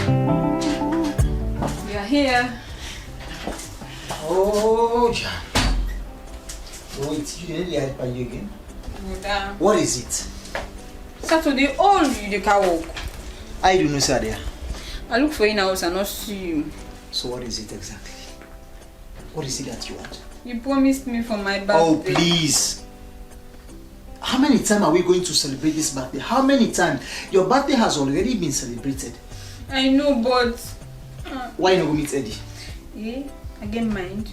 We are here. Oh, John. Wait, you didn't help you again? What is it? Saturday, all you the car walk. I do know, Sadia. I look for you in house and not see you. So what is it exactly? What is it that you want? You promised me for my birthday. Oh, please. How many times are we going to celebrate this birthday? How many times? Your birthday has already been celebrated. I know, but... Why not go meet Eddie? Yeah, I get mind.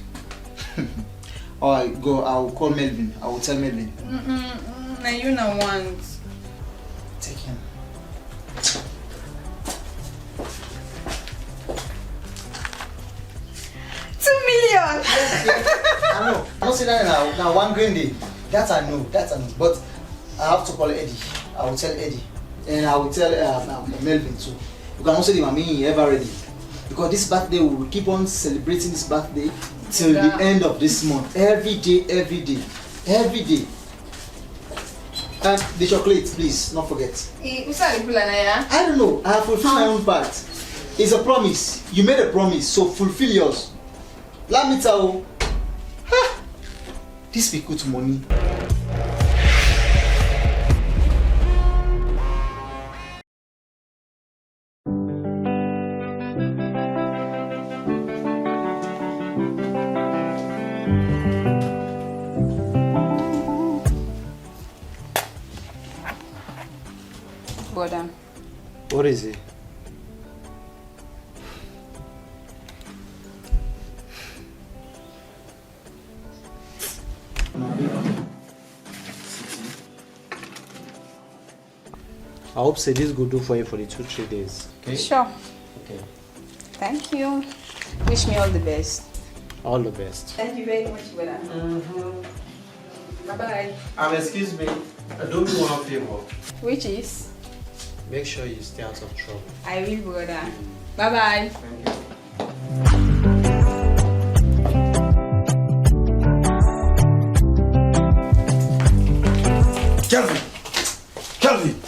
Alright, go. I will call Melvin. I will tell Melvin. Now you know want. Take him. $2 million! I know. I'm not saying that now. One green day. That I know. But I have to call Eddie. I will tell Eddie. And I will tell Melvin too. You can also say, Mami, ever ready. Because this birthday, we will keep on celebrating this birthday till the end of this month. Every day. And the chocolate, please, not forget. I don't know. I have fulfilled my own part. It's a promise. You made a promise, so fulfill yours. Let me tell you. This be good money. Brother. What is it? I hope say this will do for you for the 2-3 days. Okay? Sure. Okay. Thank you. Wish me all the best. All the best. Thank you very much, brother. Bye-bye. Excuse me. I do me one favor. Which is? Make sure you stay out of trouble. I will, brother. Bye-bye. Thank you. Kelvin!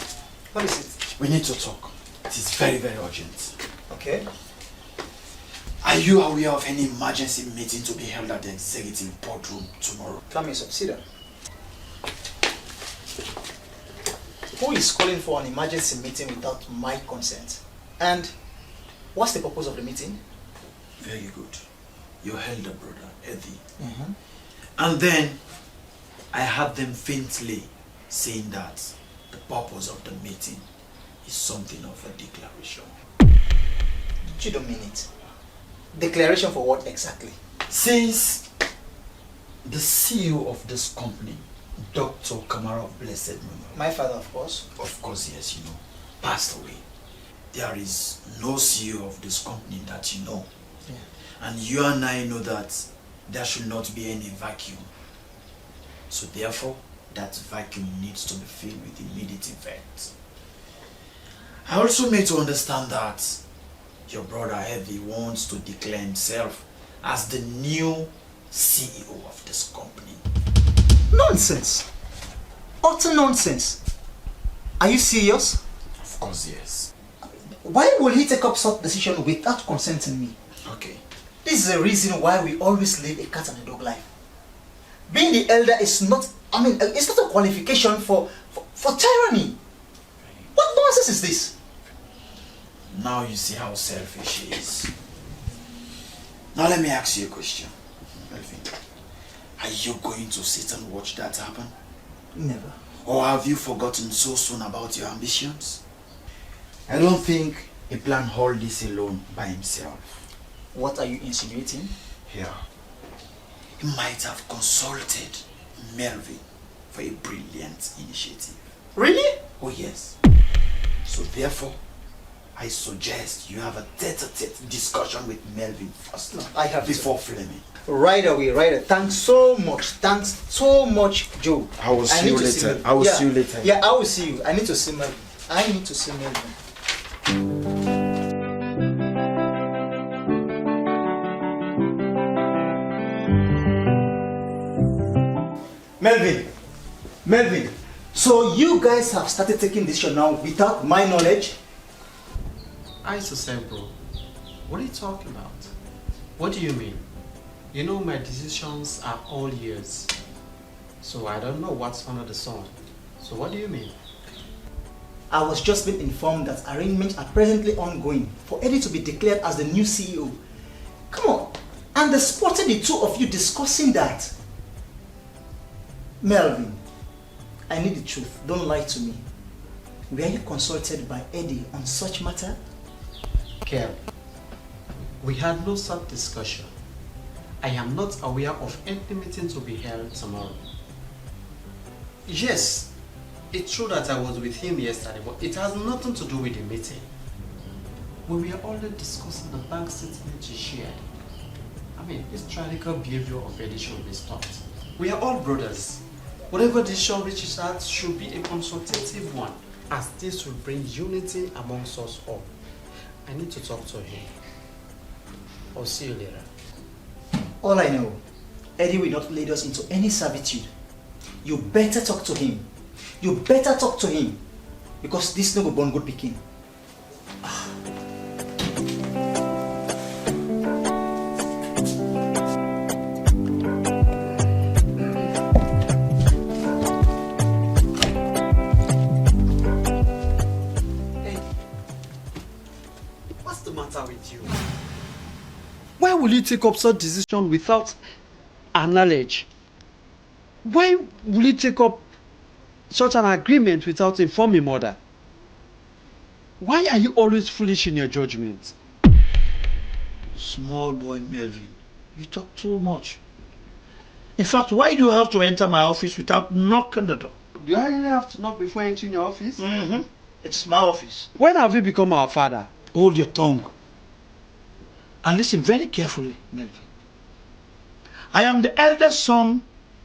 What is it? We need to talk. It is very, very urgent. Okay. Are you aware of any emergency meeting to be held at the executive boardroom tomorrow? Come here, sit down. Who is calling for an emergency meeting without my consent? And what's the purpose of the meeting? Very good. Your elder brother, Eddie. And then I had them faintly saying that the purpose of the meeting is something of a declaration. You don't mean it. Declaration for what exactly? Since the CEO of this company, Dr. Kamara of blessed memory, My father, of course. of course, yes, you know, passed away. There is no CEO of this company that you know. Yeah. And you and I know that there should not be any vacuum. So therefore, that vacuum needs to be filled with immediate effect. I also made to understand that your brother Heavy wants to declare himself as the new CEO of this company. Nonsense. Utter nonsense. Are you serious? Of course, yes. Why will he take up such decision without consenting me? Okay. This is the reason why we always live a cat and a dog life. Being the elder is not, it's not a qualification for tyranny. What nonsense is this? Now you see how selfish he is. Now let me ask you a question, Melvin. Are you going to sit and watch that happen? Never. Or have you forgotten so soon about your ambitions? I don't think he planned all this alone by himself. What are you insinuating? Yeah. He might have consulted Melvin for a brilliant initiative. Really? Oh yes. So therefore, I suggest you have a tete-a-tete discussion with Melvin first. No, I have before Fleming. Right away. Thanks so much, Joe. I will see you later. I will see you later. Yeah, I will see you. I need to see Melvin. Melvin. So you guys have started taking this show now without my knowledge? I said, bro, what are you talking about? What do you mean? You know my decisions are all yours. So I don't know what's under the sun. So what do you mean? I was just being informed that arrangements are presently ongoing for Eddie to be declared as the new CEO. Come on. And they spotted the two of you discussing that. Melvin, I need the truth. Don't lie to me. Were you consulted by Eddie on such matter? Kel, we had no such discussion. I am not aware of any meeting to be held tomorrow. Yes, it's true that I was with him yesterday, but it has nothing to do with the meeting. We were only discussing the bank statement he shared. I mean, this tyrannical behavior of Eddie should be stopped. We are all brothers. Whatever decision reaches out should be a consultative one, as this will bring unity amongst us all. I need to talk to him. I'll see you later. All I know, Eddie will not lead us into any servitude. You better talk to him. You better talk to him. Because this no go born good pikin. What's the matter with you? Why will you take up such decision without our knowledge? Why will you take up such an agreement without informing mother? Why are you always foolish in your judgment? Small boy Melvin, you talk too much. In fact, why do you have to enter my office without knocking the door? Do I really have to knock before entering your office? Mm-hmm. It's my office. When have you become our father? Hold your tongue. And listen very carefully, Melvin. I am the eldest son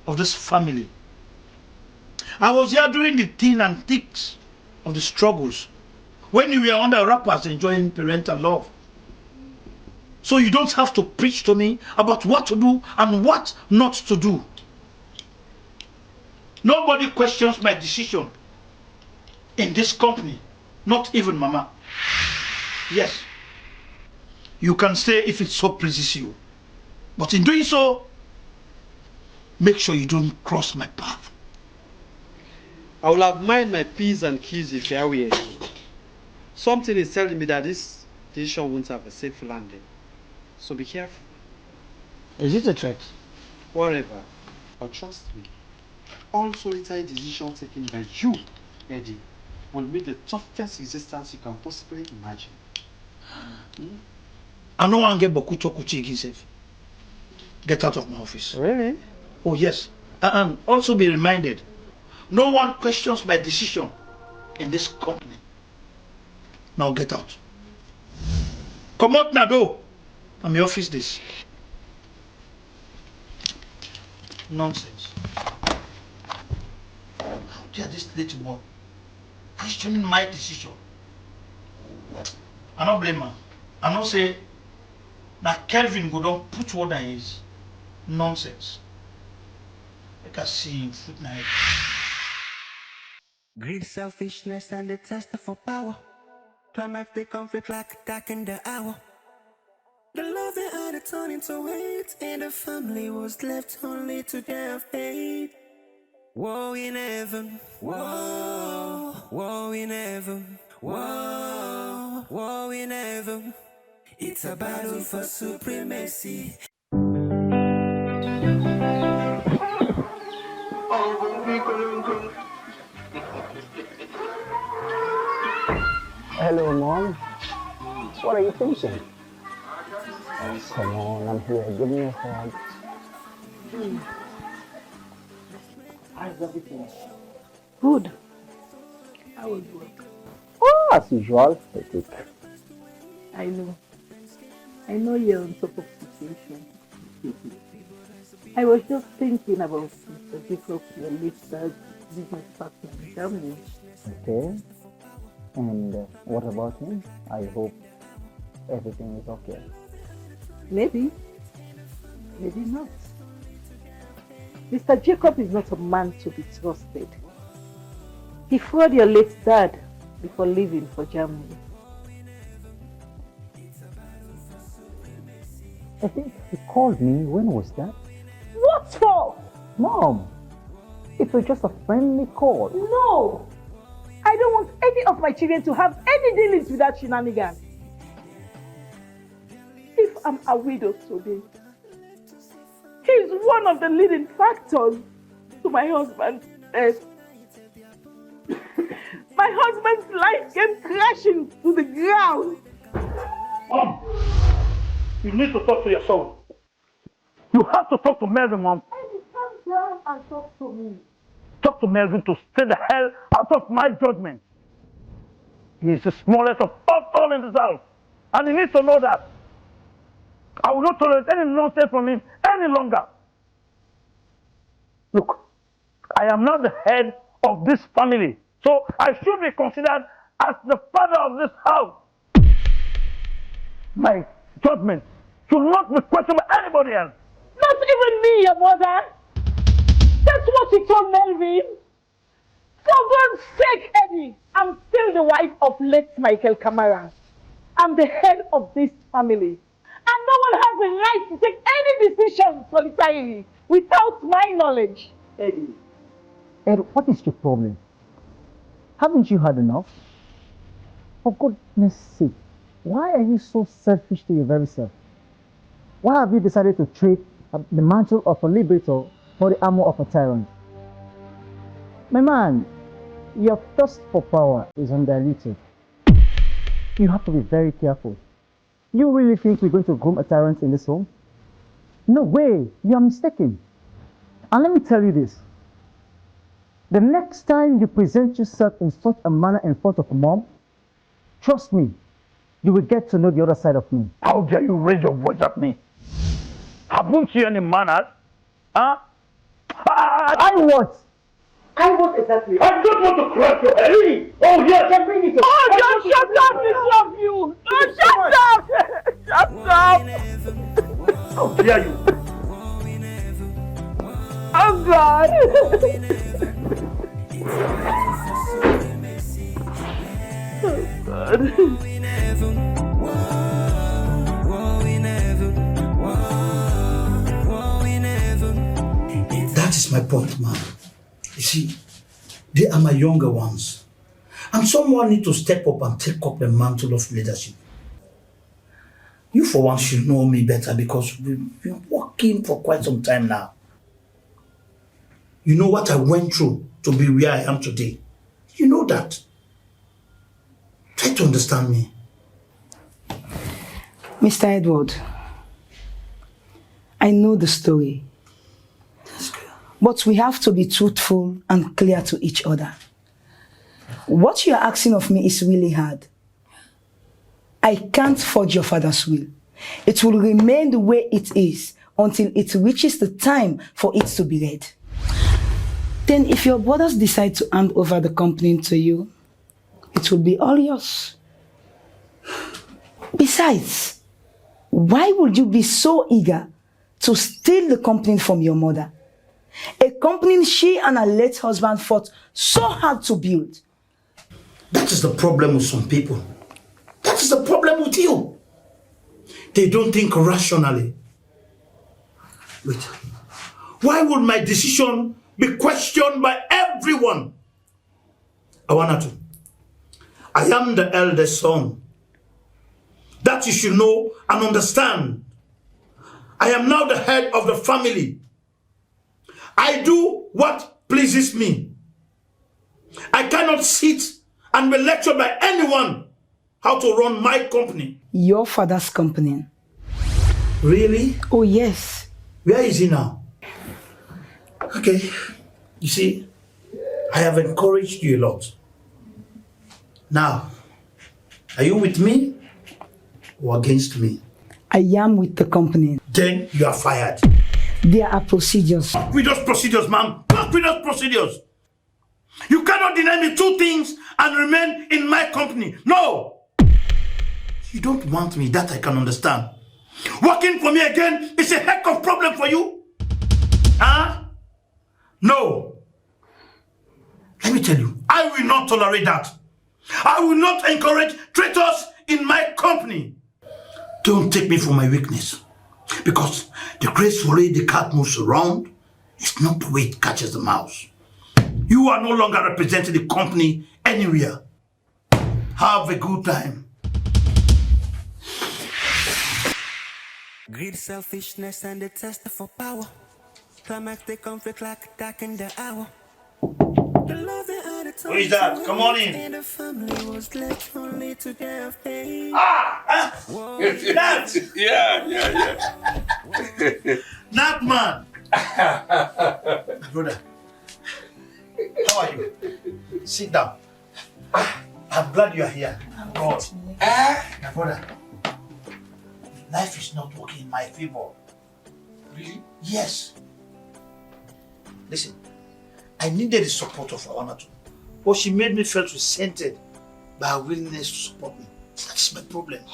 of this family. I was here during the thin and thicks of the struggles, when you were under wrappers enjoying parental love. So you don't have to preach to me about what to do and what not to do. Nobody questions my decision in this company, not even Mama. Yes, you can stay if it so pleases you. But in doing so, make sure you don't cross my path. I will have mind my P's and Q's if I were you. Something is telling me that this decision won't have a safe landing. So be careful. Is it a threat? Whatever. But trust me, all solitary decisions taken by you, Eddie, will be the toughest existence you can possibly imagine. I know I get Bokuto Kuchi himself. Get out of my office. Really? Oh yes. And also be reminded, no one questions my decision in this company. Now get out. Come out now, though. I'm your office this. Nonsense. How dare this little boy questioning my decision? I don't blame her. I don't say that Kelvin go don't put what that is. Nonsense. I can see him foot now. Greed, selfishness, and the test for power. Climax the conflict like a dark in the hour. The love they had it turned into hate, and the family was left only to their fate. War in heaven, war in heaven, war in heaven. It's a battle for supremacy. Hello, Mom. What are you thinking? Come on, I'm here. Give me a hug. How's everything? Good. How was work? Oh, as usual, hectic. I know. I know you're on top of the situation. I was just thinking about Mr. Jacob, your late dad, business partner in Germany. Okay. And what about him? I hope everything is okay. Maybe. Maybe not. Mr. Jacob is not a man to be trusted. He fraud your late dad before leaving for Germany. I think he called me. When was that? What for? Mom, it was just a friendly call. No! I don't want any of my children to have any dealings with that shenanigan. If I'm a widow today, he's one of the leading factors to my husband's death. My husband's life came crashing to the ground. Mom, you need to talk to your son. You have to talk to Melvin, Mom. Come down and talk to me. Talk to Melvin to stay the hell out of my judgment. He is the smallest of us all in this house. And he needs to know that. I will not tolerate any nonsense from him any longer. Look, I am not the head of this family, so I should be considered as the father of this house. My judgment should not be questioned by anybody else. Not even me, your mother. That's what she told Melvin. For God's sake, Eddie, I'm still the wife of late Michael Kamara. I'm the head of this family. And no one has the right to take any decision solitarily without my knowledge. Eddie. Ed, what is your problem? Haven't you had enough? For goodness sake, why are you so selfish to your very self? Why have you decided to trade the mantle of a liberator for the armor of a tyrant? My man, your thirst for power is undiluted. You have to be very careful. You really think we're going to groom a tyrant in this home? No way, you are mistaken. And let me tell you this. The next time you present yourself in such a manner in front of Mom, trust me, you will get to know the other side of me. How dare you raise your voice at me? Haven't you any manners? Huh? I what? I what exactly? I don't want to crack your head. Oh, yes. Can bring it up. Oh, just shut up, this of you. Oh, shut up. Shut up. How dare you? Oh, God. Oh, God. That is my point, man. You see, they are my younger ones. And someone need to step up and take up the mantle of leadership. You for one should know me better because we've been working for quite some time now. You know what I went through to be where I am today. You know that. Try to understand me. Mr. Edward, I know the story. That's good. But we have to be truthful and clear to each other. What you are asking of me is really hard. I can't forge your father's will. It will remain the way it is until it reaches the time for it to be read. Then if your brothers decide to hand over the company to you, it will be all yours. Besides, why would you be so eager to steal the company from your mother? A company she and her late husband fought so hard to build. That is the problem with some people. That is the problem with you. They don't think rationally. Wait. Why would my decision be questioned by everyone? Awanatu, I am the eldest son. That you should know and understand. I am now the head of the family. I do what pleases me. I cannot sit and be lectured by anyone how to run my company. Your father's company. Really? Oh, yes. Where is he now? Okay. You see, I have encouraged you a lot. Now, are you with me or against me? I am with the company. Then you are fired. There are procedures. Not with those procedures, ma'am. Not with those procedures. You cannot deny me two things and remain in my company. No! You don't want me, that I can understand. Working for me again is a heck of problem for you? Huh? No. Let me tell you, I will not tolerate that. I will not encourage traitors in my company. Don't take me for my weakness. Because the graceful way the cat moves around is not the way it catches the mouse. You are no longer representing the company anywhere. Have a good time. Greed, selfishness, and the test for power. Climactic conflict like a dark in the hour. The love they had it Who is that? Come on in. and the family was left only to their fate. Nat! Yeah. Nat, man! My brother, how are you? Sit down. I'm glad you are here. God. My brother, life is not working in my favor. Really? Yes. Listen, I needed the support of Awanatu, but she made me feel resented by her willingness to support me. That's my problem.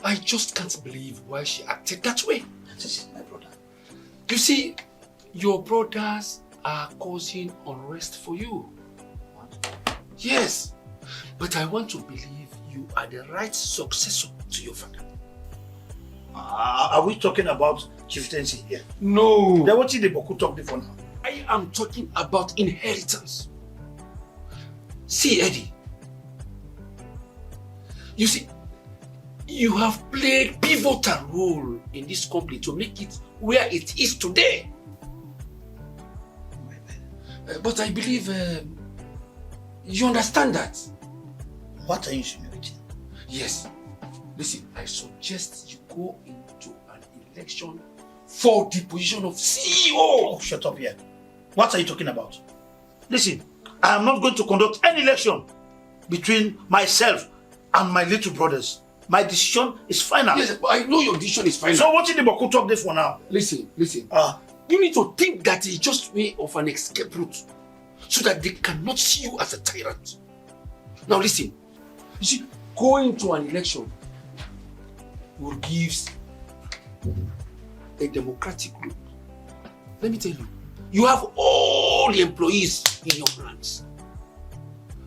I just can't believe why she acted that way. This is my brother. You see, your brothers are causing unrest for you. Yes, but I want to believe you are the right successor to your father. Are we talking about chieftaincy here? No. Then what did the Boku talk for now? I am talking about inheritance. See, Eddie. You see, you have played pivotal role in this company to make it where it is today. But I believe you understand that. What are you insinuating? Yes. Listen, I suggest you go into an election for the position of CEO. Oh, shut up here. What are you talking about? Listen, I am not going to conduct any election between myself and my little brothers. My decision is final. Yes, but I know your decision is final. So what did the Boku talk there for now? Listen. You need to think that it's just way of an escape route so that they cannot see you as a tyrant. Now listen, you see, going to an election will give a democratic group. Let me tell you, you have all the employees in your hands.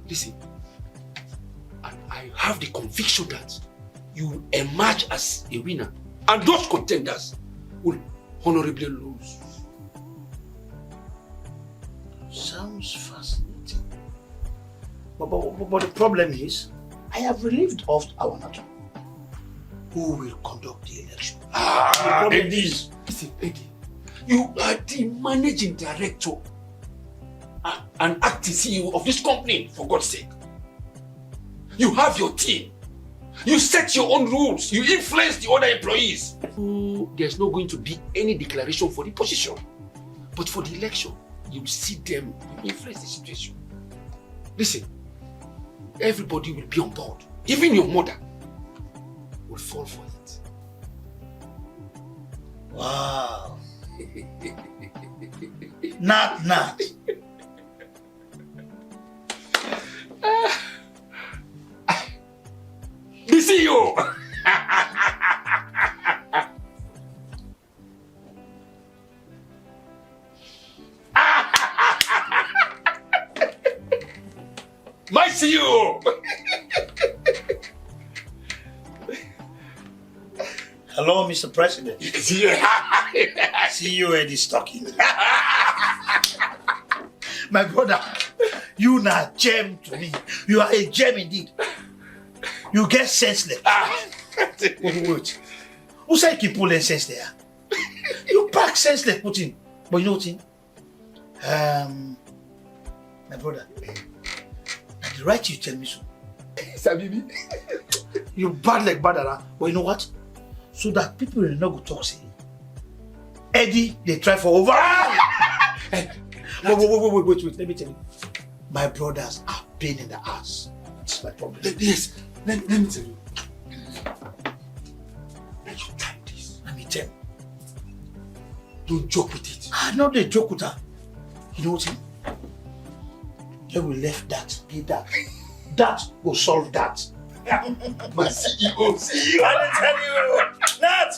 Listen, and I have the conviction that you will emerge as a winner, and those contenders will honorably lose. Sounds fascinating. But the problem is, I have relieved of Awanatu, who will conduct the election. The problem is, listen, Eddie, you are the managing director and acting CEO of this company, for God's sake. You have your team. You set your own rules. You influence the other employees. There's not going to be any declaration for the position. But for the election, you will see them influence the situation. Listen, everybody will be on board. Even your mother will fall for it. wow. Not. The CEO! My CEO! Hello, Mr. President. Yeah. See you Eddie talking. My brother, you not gem to me. You are a gem indeed. You get senseless. Wait. Who said you keep pulling sense there? You pack senseless putting. But you know what? My brother, the right you tell me so. Sabibi. You bad like bad, but you know what? So that people will not go talk say. Eddie, they try for over. Wait. Let me tell you. My brothers are pain in the ass. It's my problem. Yes, let me tell you. Let you time this. Let me tell you. Don't joke with it. Not the joke with her. You know what? Then we left that. Be that. That will solve that. My CEO. I tell you, Nat,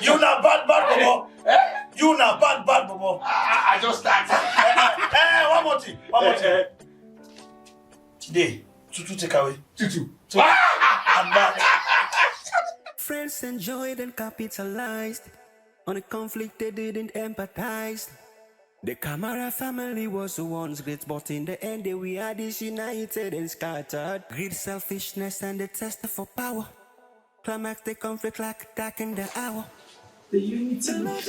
you not bad, Bobo. You not bad, Bobo. I just started. One more thing. Today, Tutu take away. Tutu. I'm back. Friends Friends enjoyed and capitalized on a conflict they didn't empathize. The Kamara family was the ones great, but in the end they we are disunited and scattered. Greed, selfishness, and the thirst for power. Climax the conflict like a dark in the hour. The unity we had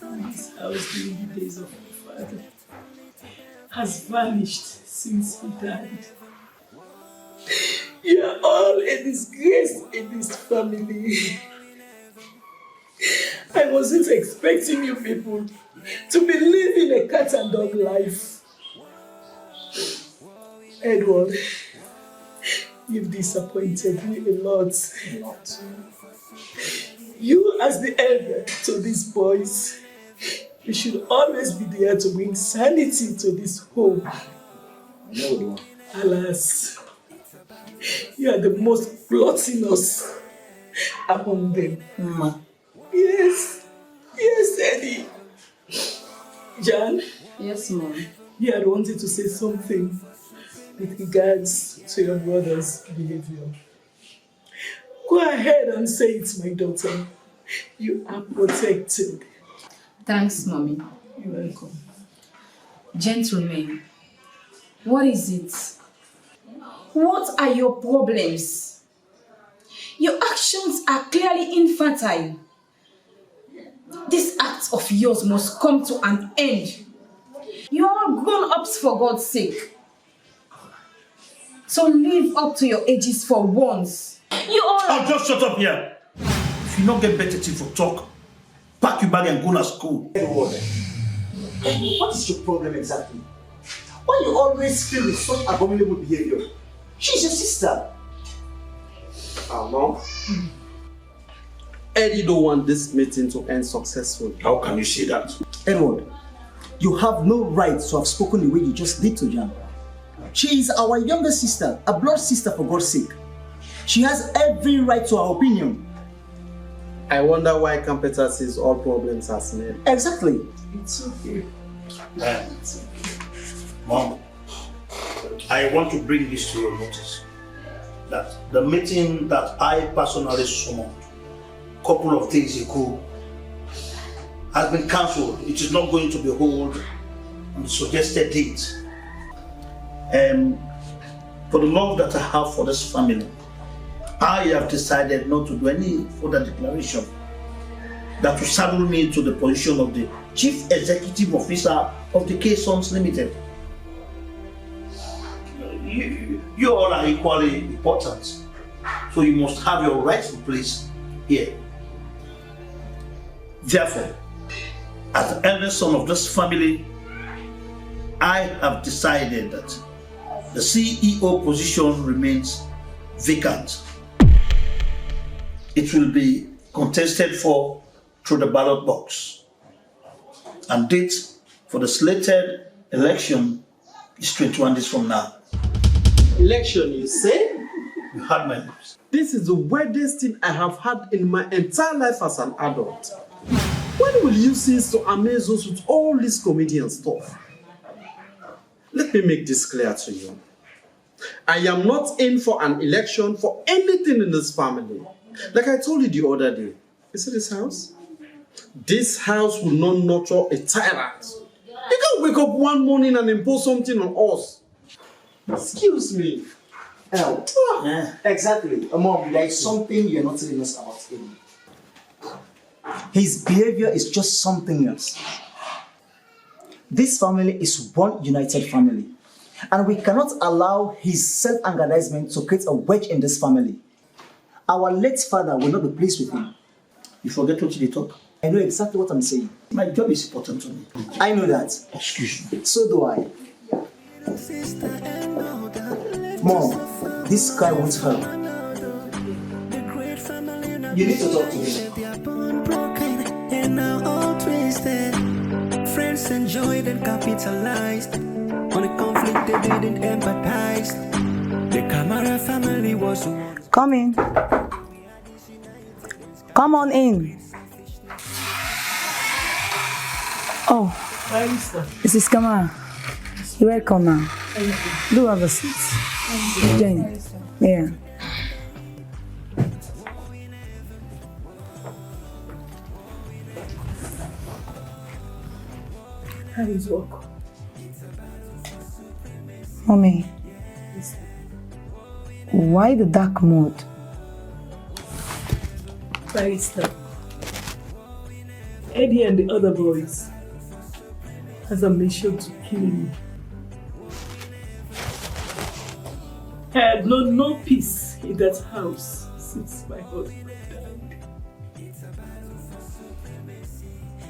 in this house during the days of my father has vanished since he died. You are all a disgrace in this family. I wasn't expecting you people to be living a cat and dog life. Edward, you've disappointed me a lot. You as the elder to these boys, you should always be there to bring sanity to this home. No. Alas, you are the most gluttonous among them. Yes, Eddie. Jan? Yes, Mom. You had wanted to say something with regards to your brother's behavior. Go ahead and say it, my daughter. You are protected. Thanks, Mommy. You're welcome. Gentlemen, what is it? What are your problems? Your actions are clearly infantile. This act of yours must come to an end. You are all grown-ups for God's sake. So live up to your ages for once. You all Oh, just shut up here. If you don't get better thing for talk, pack your bag and go to school. Edward, what is your problem exactly? Why you always feel with such abominable behavior? She's your sister. Mom. Eddie don't want this meeting to end successfully. How can you say that? Edward, you have no right to have spoken the way you just did to Jan. She is our younger sister, a blood sister for God's sake. She has every right to her opinion. I wonder why Kampeter sees all problems as men. Exactly. It's okay. Mom, I want to bring this to your notice. That the meeting that I personally summoned a couple of days ago has been cancelled. It is not going to be held on the suggested date. For the love that I have for this family, I have decided not to do any further declaration that will saddle me to the position of the Chief Executive Officer of the K-Sons Limited. You all are equally important, so you must have your rightful place here. Therefore, as the eldest son of this family, I have decided that the CEO position remains vacant. It will be contested for through the ballot box. And date for the slated election is 21 days from now. Election, you say? You heard my lips. This is the weirdest thing I have had in my entire life as an adult. When will you cease to amaze us with all this comedian stuff? Let me make this clear to you. I am not in for an election for anything in this family. Like I told you the other day. You see this house? This house will not nurture a tyrant. You can't wake up one morning and impose something on us. Excuse me. Exactly. Mom, there is something you're not telling us about him. His behavior is just something else. This family is one united family, and we cannot allow his self-aggrandizement to create a wedge in this family. Our late father will not be pleased with him. You forget what you talk? I know exactly what I'm saying. My job is important to me. I know that. Excuse me. So do I. Mom, this guy won't help. You need to talk to him. And now all twisted. Friends enjoyed and capitalized on a conflict they didn't empathize. The Kamara family was one. Come in. Come on in. Oh, Mrs. Kamara, you're welcome now. Do have a seat. Jane. Yeah. How is work? Mommy, why the dark mood? Barrister, Eddie and the other boys has a mission to kill me. I had known no peace in that house since my husband died.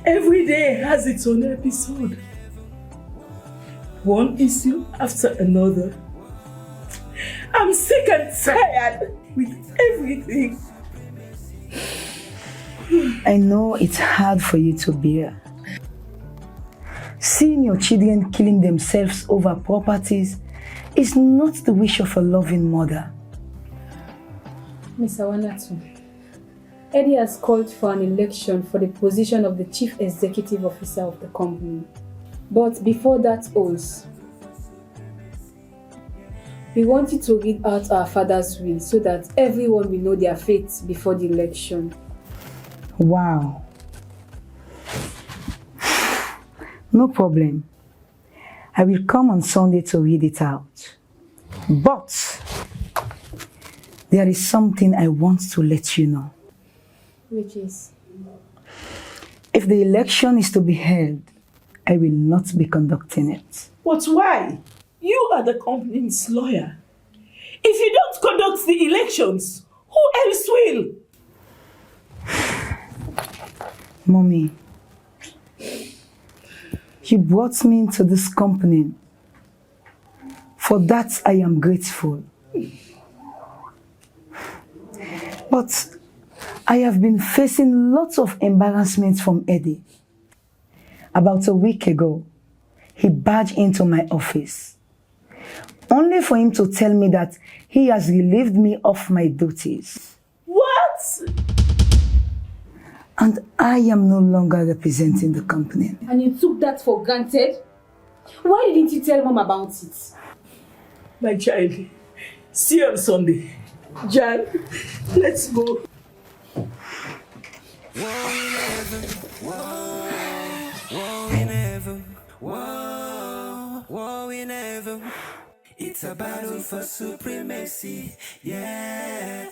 Every day has its own episode. One issue after another. I'm sick and tired with everything. I know it's hard for you to bear. Seeing your children killing themselves over properties is not the wish of a loving mother. Miss Awanatu, Eddie has called for an election for the position of the Chief Executive Officer of the company. But before that oath, we wanted to read out our father's will so that everyone will know their fate before the election. Wow. No problem. I will come on Sunday to read it out. But there is something I want to let you know. Which is? If the election is to be held, I will not be conducting it. But why? You are the company's lawyer. If you don't conduct the elections, who else will? Mommy, you brought me into this company. For that, I am grateful. But I have been facing lots of embarrassment from Eddie. About a week ago, he barged into my office, only for him to tell me that he has relieved me of my duties. What? And I am no longer representing the company. And you took that for granted? Why didn't you tell Mom about it? My child, see you on Sunday. Jan, let's go. It's a battle for supremacy, yeah.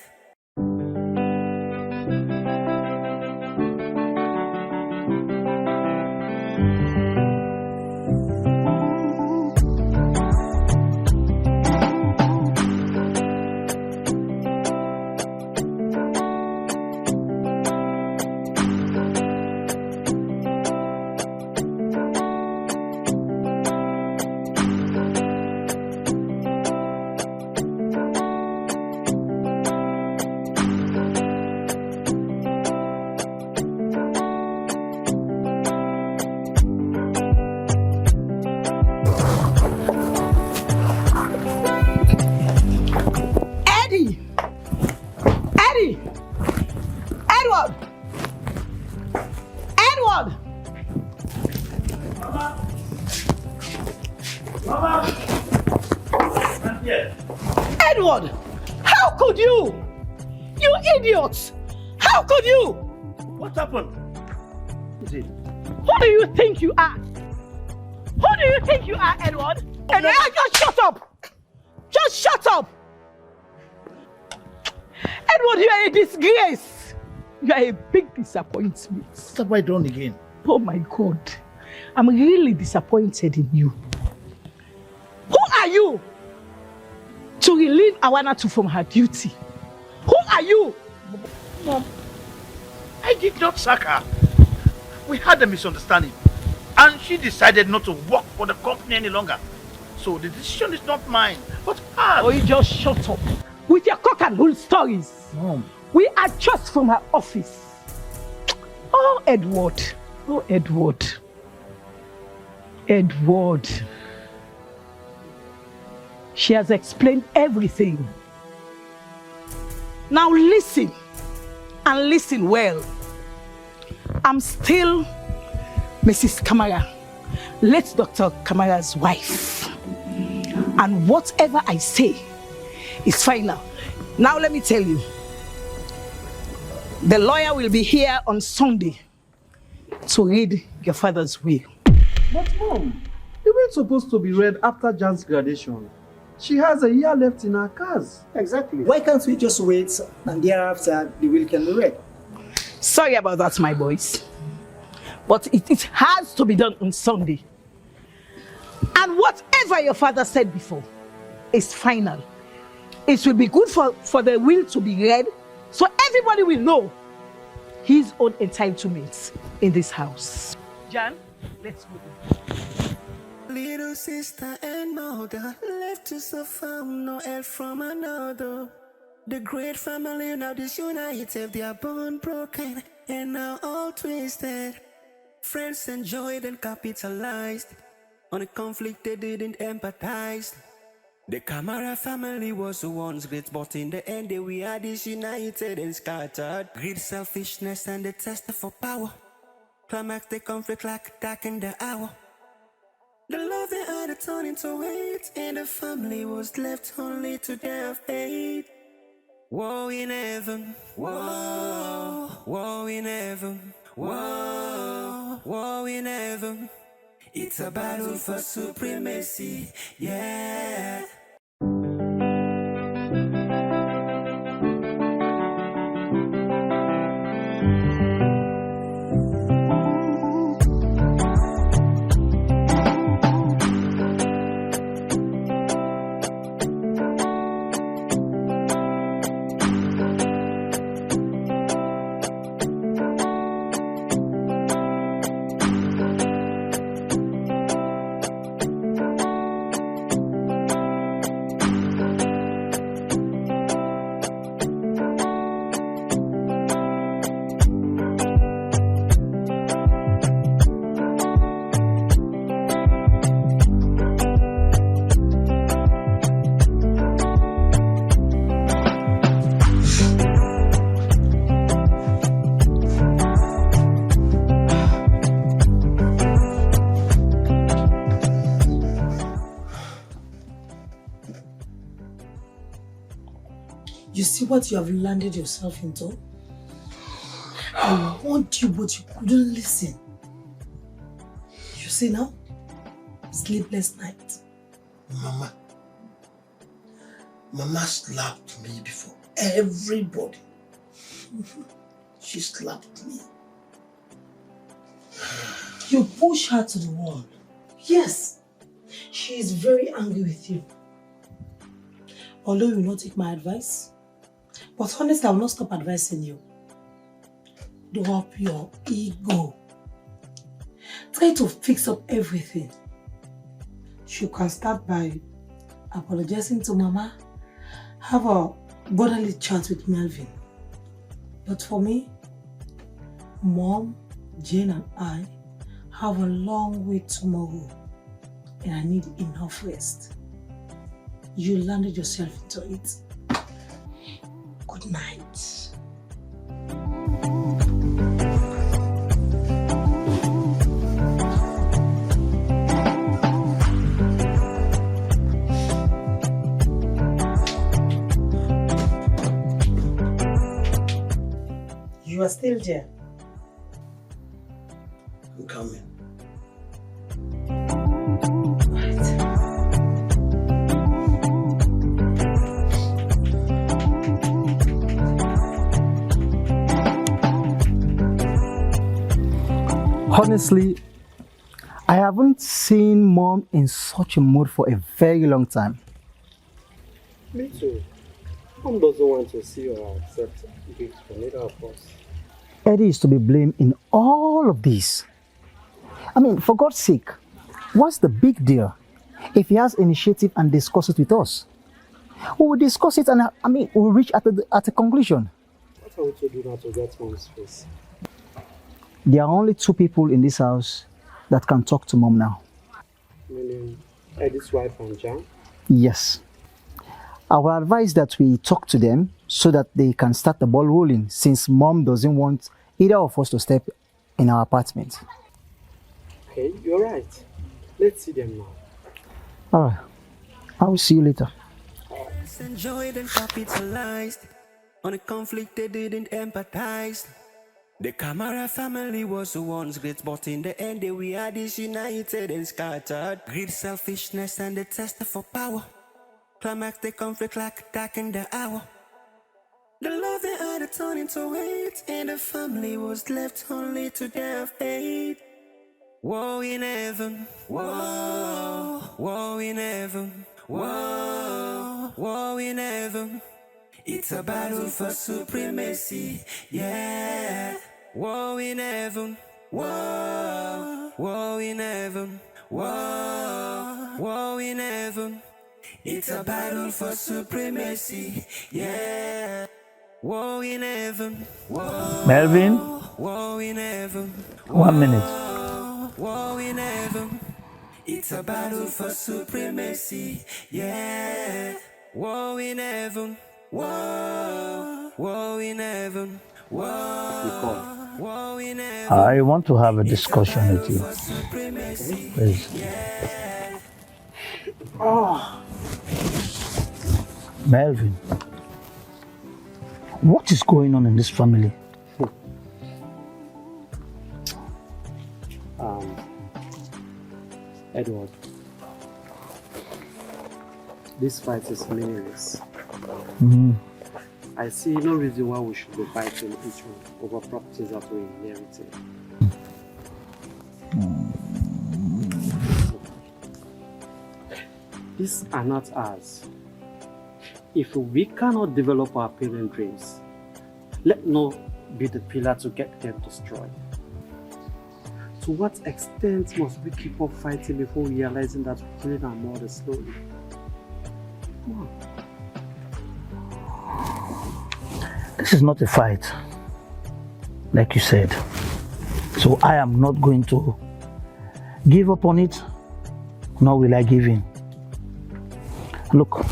Edward, how could you? You idiots! How could you? What happened? Who is it? Who do you think you are? Who do you think you are, Edward? Edward, just shut up! Just shut up! Edward, you are a disgrace. You are a big disappointment. What have I done again? Oh my God. I'm really disappointed in you. Who are you to relieve Awanatu from her duty? Who are you? Mom, I did not sack her. We had a misunderstanding and she decided not to work for the company any longer. So the decision is not mine, but hers. Oh, you just shut up with your cock and bull stories. Mom. We are just from her office. Oh, Edward. Oh, Edward. Edward. She has explained everything. Now listen, and listen well. I'm still Mrs. Kamara, late Dr. Kamara's wife. And whatever I say is final. Now let me tell you, the lawyer will be here on Sunday to read your father's will. But mom, the will supposed to be read after Jan's graduation. She has a year left in her cars. Exactly. Why can't we just wait and thereafter the will can be read? Sorry about that, my boys. But it has to be done on Sunday. And whatever your father said before is final. It will be good for the will to be read, so everybody will know his own entitlements in this house. Jan, let's go. Little sister and mother left to suffer, no help from another. The great family now disunited, they are born broken and now all twisted. Friends enjoyed and capitalized on a conflict they didn't empathize. The Kamara family was the ones great, but in the end they we are disunited and scattered. Greed, selfishness, and the test for power. Climax the conflict like a dark in the hour. The love they had turned into hate, and the family was left only to their fate. War in heaven, war in heaven, war in heaven. It's a battle for supremacy, yeah. You see what you have landed yourself into? I warned you, but you couldn't listen. You see now? Sleepless night. Mama slapped me before everybody. She slapped me. You push her to the wall. Yes, she is very angry with you. Although you will not take my advice, but honestly, I will not stop advising you. Drop your ego. Try to fix up everything. You can start by apologizing to Mama, have a brotherly chat with Melvin. But for me, Mom, Jane and I have a long way tomorrow and I need enough rest. You landed yourself into it. Good night. You are still there. I'm coming. Honestly, I haven't seen Mom in such a mood for a very long time. Me too. Mom doesn't want to see or accept gifts from either of us. Eddie is to be blamed in all of this. I mean, for God's sake, what's the big deal? If he has initiative and discuss it with us, we will discuss it and we'll reach at a conclusion. What are we to do now to get Mom's space? There are only two people in this house that can talk to Mom now. Meaning Eddie's wife and Jan? Yes. I will advise that we talk to them so that they can start the ball rolling, since Mom doesn't want either of us to step in our apartment. Okay, you're right. Let's see them now. Alright. I will see you later. Enjoyed and capitalized on a conflict they didn't empathize. The Kamara family was the once great, but in the end we are disunited and scattered. Greed, selfishness, and the thirst for power. Climax the conflict like a dark in the hour. The love they had to turn into hate, and the family was left only to their fate. War in heaven, war, war in heaven, war, war in heaven. It's a battle for supremacy, yeah. War in heaven, war, war in heaven, war, war in heaven. It's a battle for supremacy, yeah. War in heaven, war, Melvin, war in heaven, 1 minute. war in heaven. It's a battle for supremacy, yeah. War in heaven, war, war in heaven, war, war in heaven. I want to have a discussion with you. Please. Melvin, what is going on in this family? Edward, this fight is meaningless. I see no reason why we should be fighting each one over properties that we inherited. These are not ours. If we cannot develop our parent dreams, let no be the pillar to get them destroyed. To what extent must we keep up fighting before realizing that we're killing our mother slowly? Come on. This is not a fight, like you said. So I am not going to give up on it, nor will I give in. Look,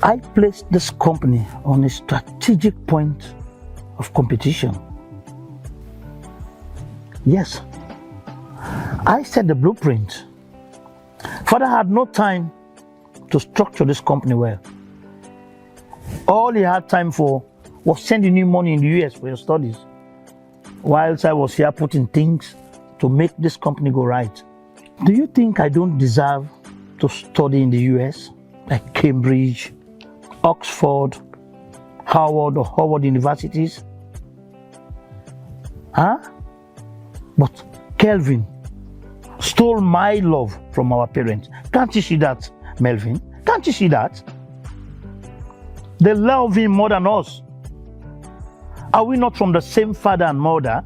I placed this company on a strategic point of competition. Yes, I set the blueprint. Father had no time to structure this company well. All he had time for was sending you money in the US for your studies, whilst I was here putting things to make this company go right. Do you think I don't deserve to study in the US, like Cambridge, Oxford, Harvard or Harvard universities? Huh? But Kelvin stole my love from our parents. Can't you see that, Melvin? Can't you see that? They love him more than us. Are we not from the same father and mother?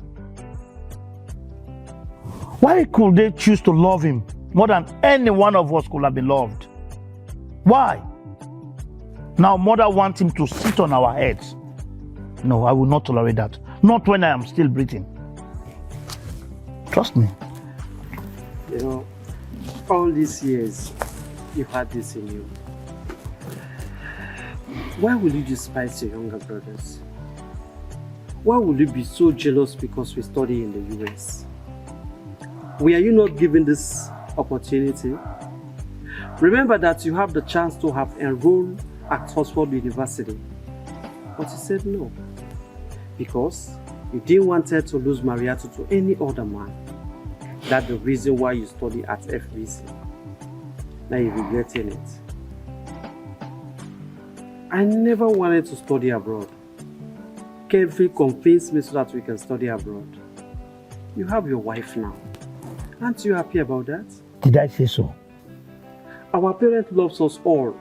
Why could they choose to love him more than any one of us could have been loved? Why? Now mother wants him to sit on our heads. No, I will not tolerate that. Not when I am still breathing. Trust me. You know, all these years, you've had this in you. Why will you despise your younger brothers? Why will you be so jealous because we study in the US? Were you not given this opportunity? Remember that you have the chance to have enrolled at Oxford University, but you said no because you didn't want her to lose Marietta to any other man. That's the reason why you study at FBC. Now you're regretting it. I never wanted to study abroad. Kevin convinced me so that we can study abroad. You have your wife now. Aren't you happy about that? Did I say so? Our parents loves us all,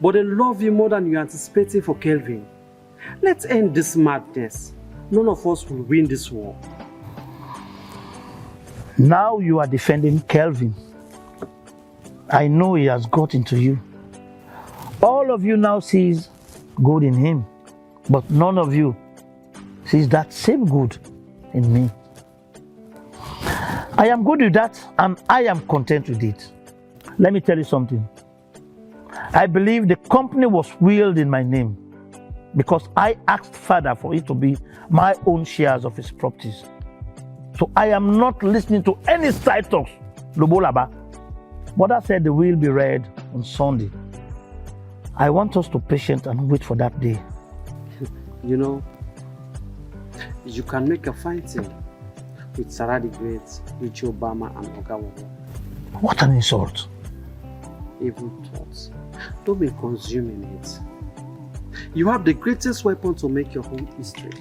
but they love you more than you're anticipating for Kelvin. Let's end this madness. None of us will win this war. Now you are defending Kelvin. I know he has got into you. All of you now sees good in him, but none of you sees that same good in me. I am good with that and I am content with it. Let me tell you something. I believe the company was willed in my name because I asked Father for it to be my own shares of his properties. So I am not listening to any side talks, Lobolaba. Mother said the will be read on Sunday. I want us to patient and wait for that day. You know, You can make a fine thing with Sarah the Great, Richie Obama, and Ogawa. What an insult. Evil thoughts. Don't be consuming it. You have the greatest weapon to make your own history.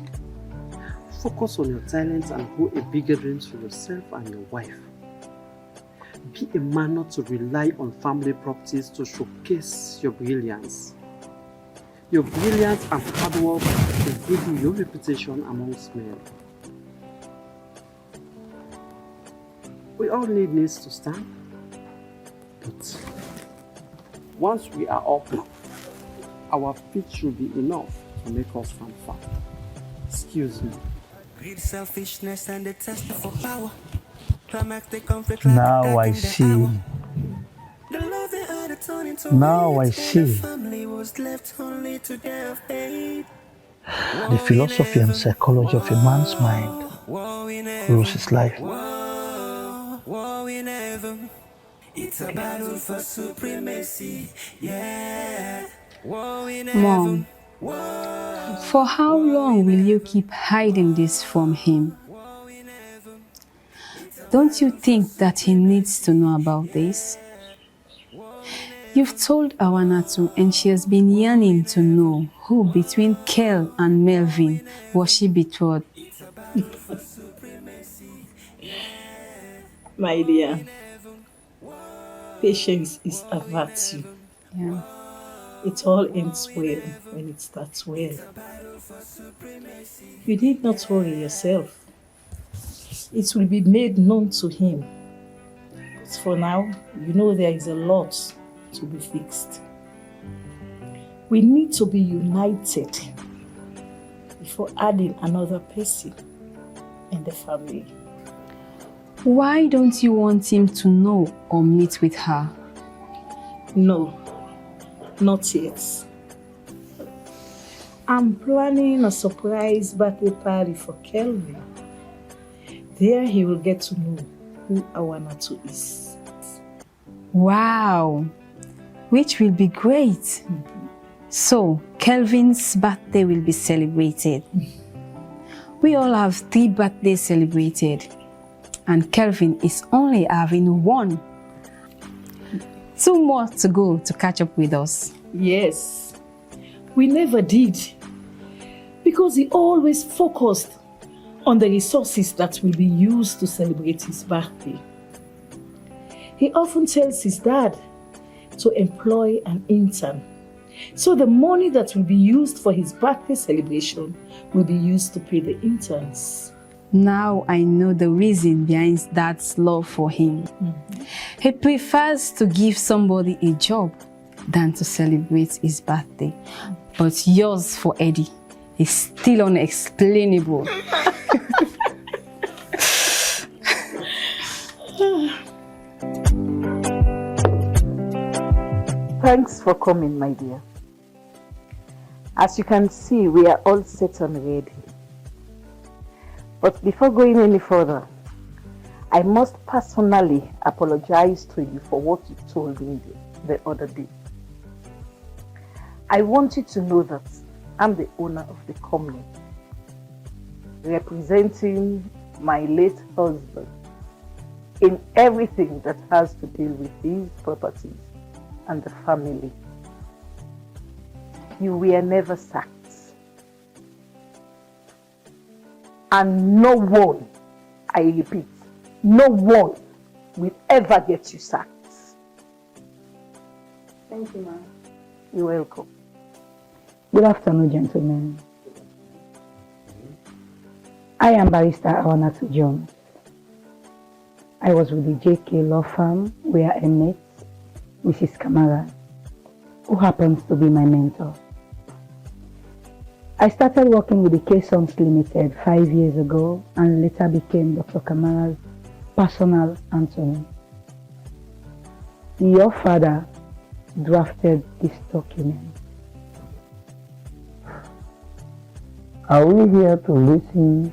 Focus on your talents and hold a bigger dreams for yourself and your wife. Be a man not to rely on family properties to showcase your brilliance. Your brilliance and hard work will give you your reputation amongst men. We all need knees to stand, but once we are up, our feet should be enough to make us stand firm. Excuse me. Greed, selfishness, and the test for power. Climactic conflict Now I see. Now I see the philosophy and psychology of a man's mind rules his life. It's a battle for supremacy, yeah. Mom, for how long will you keep hiding this from him? Don't you think that he needs to know about this? You've told Awanatu and she has been yearning to know who between Kel and Melvin was she betrothed. My dear, patience is a virtue. Yeah. It all ends well when it starts well. You need not worry yourself. It will be made known to him. But for now, you know there is a lot to be fixed. We need to be united before adding another person in the family. Why don't you want him to know or meet with her? No, not yet. I'm planning a surprise birthday party for Kelvin. There he will get to know who Awanatu is. Wow, which will be great. So, Kelvin's birthday will be celebrated. We all have 3 birthdays celebrated, and Kelvin is only having 1. 2 more to go to catch up with us. Yes, we never did, because he always focused on the resources that will be used to celebrate his birthday. He often tells his dad to employ an intern, so the money that will be used for his birthday celebration will be used to pay the interns. Now I know the reason behind Dad's love for him. He prefers to give somebody a job than to celebrate his birthday. But yours for Eddie is still unexplainable. Thanks for coming, my dear. As you can see, we are all set and ready. But before going any further, I must personally apologize to you for what you told me the other day. I want you to know that I'm the owner of the company, representing my late husband in everything that has to do with his properties and the family. You were never sacked. And no one, I repeat, no one will ever get you sacked. Thank you, ma'am. You're welcome. Good afternoon, gentlemen. I am Barrister Awanatu Jones. I was with the JK law firm where I met Mrs. Kamara, who happens to be my mentor. I started working with the K-Sons Limited 5 years ago and later became Dr. Kamara's personal attorney. Your father drafted this document. Are we here to listen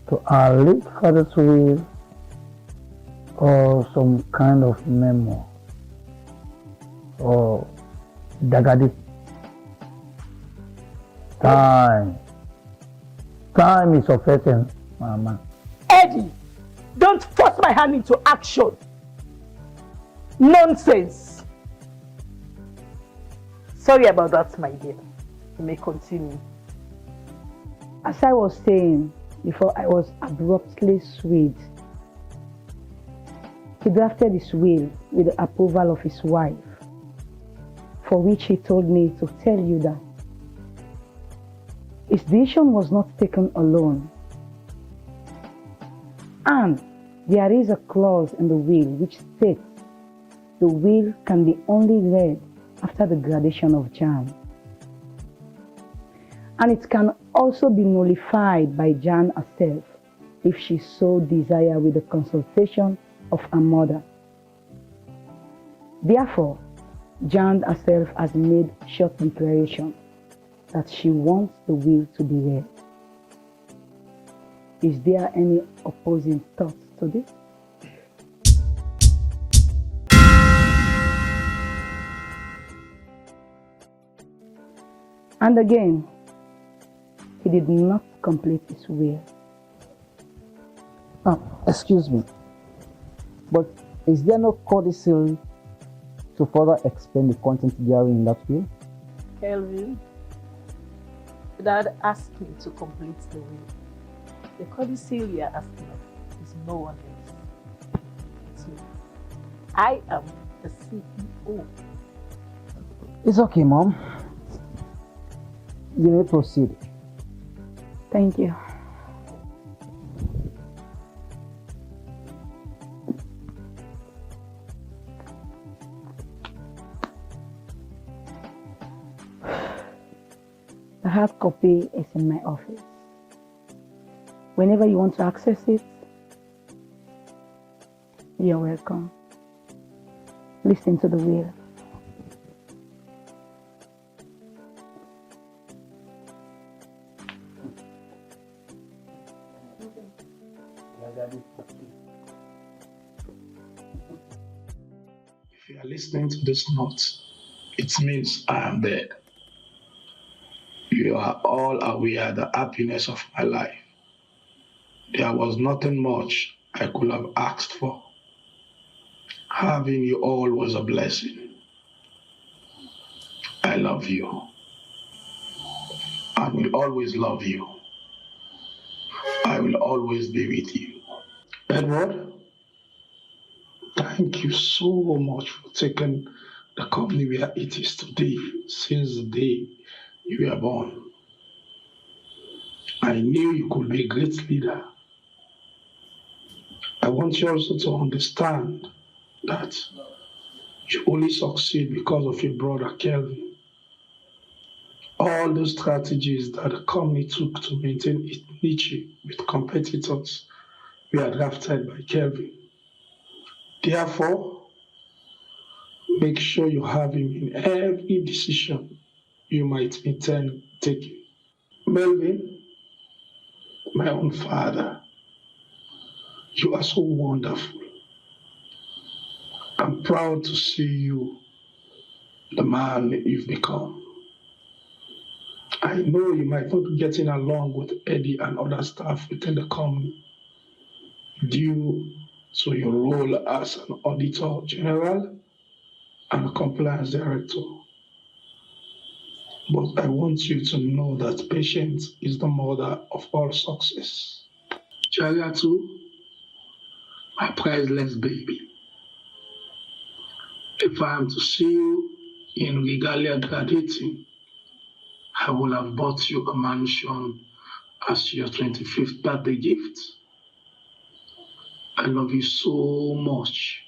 to our late father's will or some kind of memo or dagadi? Time. Time is of essence, Mama. Eddie, don't force my hand into action. Nonsense. Sorry about that, my dear. You may continue. As I was saying before, I was abruptly swayed. He drafted his will with the approval of his wife, for which he told me to tell you that his decision was not taken alone. And there is a clause in the will which states the will can be only read after the graduation of Jan. And it can also be nullified by Jan herself if she so desire with the consultation of her mother. Therefore, Jan herself has made short declaration that she wants the will to be read. Is there any opposing thoughts to this? And again, he did not complete his will. Excuse me, but is there no codicil to further explain the content therein in that will? Kelvin, Dad asked me to complete the will. The codicil you are asking of is no one else. It's me. I am the CEO. It's okay, Mom. You may proceed. Thank you. The hard copy is in my office. Whenever you want to access it, you're welcome. Listen to the will. If you are listening to this note, it means I am dead. You are all aware of the happiness of my life. There was nothing much I could have asked for. Having you all was a blessing. I love you. I will always love you. I will always be with you. Edward, thank you so much for taking the company where it is today since the day you were born. I knew you could be a great leader. I want you also to understand that you only succeed because of your brother Kelvin. All the strategies that the company took to maintain its niche with competitors were drafted by Kelvin. Therefore, make sure you have him in every decision you might intend taking. Melvin, my own father, you are so wonderful. I'm proud to see you, the man you've become. I know you might not be getting along with Eddie and other staff within the company due to your role as an auditor general and a compliance director. But I want you to know that patience is the mother of all success. Jariatu, my priceless baby. If I am to see you in regalia graduating, I will have bought you a mansion as your 25th birthday gift. I love you so much,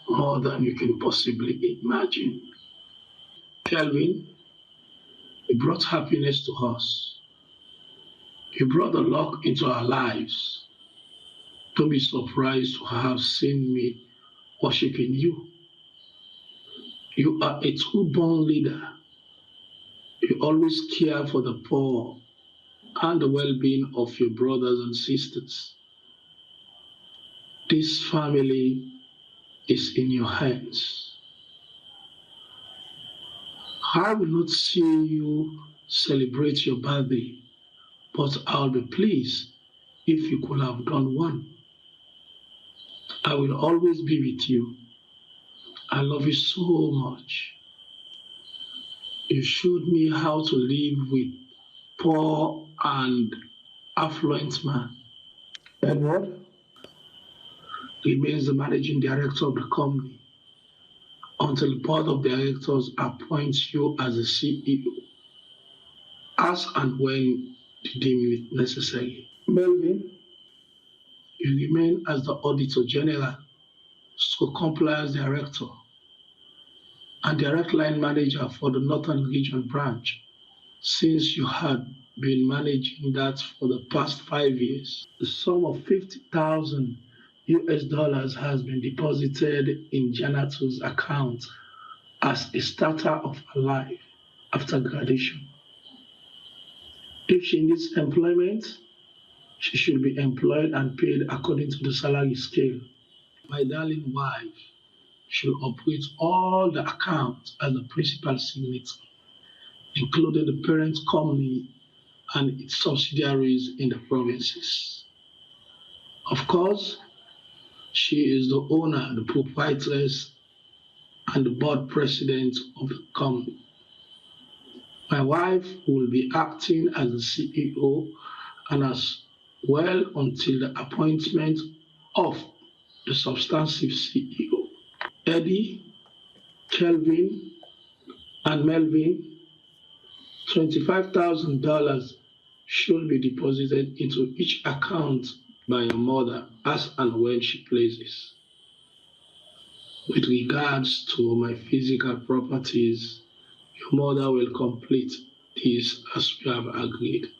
more than you can possibly imagine. Kelvin, you brought happiness to us. You brought the luck into our lives. Don't be surprised to have seen me worshiping you. You are a true-born leader. You always care for the poor and the well-being of your brothers and sisters. This family is in your hands. I will not see you celebrate your birthday but I'll be pleased if you could have done one. I will always be with you. I love you so much. You showed me how to live with poor and affluent man. Edward remains the managing director of the company until the board of directors appoints you as the CEO, as and when they deem it necessary. Melvin, you remain as the Auditor General, so compliance director, and direct line manager for the Northern Region branch, since you had been managing that for the past 5 years. The sum of $50,000 has been deposited in Janatu's account as a starter of her life after graduation. If she needs employment, she should be employed and paid according to the salary scale. My darling wife should operate all the accounts as the principal signature, including the parent company and its subsidiaries in the provinces. Of course, she is the owner, the proprietress, and the board president of the company. My wife will be acting as the CEO and as well until the appointment of the substantive CEO. Eddie, Kelvin, and Melvin, $25,000 should be deposited into each account by your mother as and when she pleases. With regards to my physical properties, your mother will complete this as we have agreed.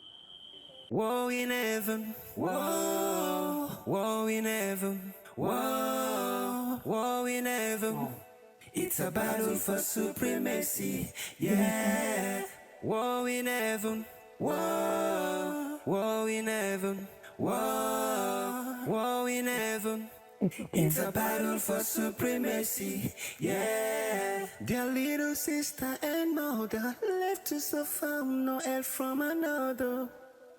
War in heaven, war in heaven, war in heaven. It's a battle for supremacy, yeah. War in heaven, war in heaven, war in heaven. It's a battle for supremacy, yeah. Their little sister and mother left to suffer, no help from another.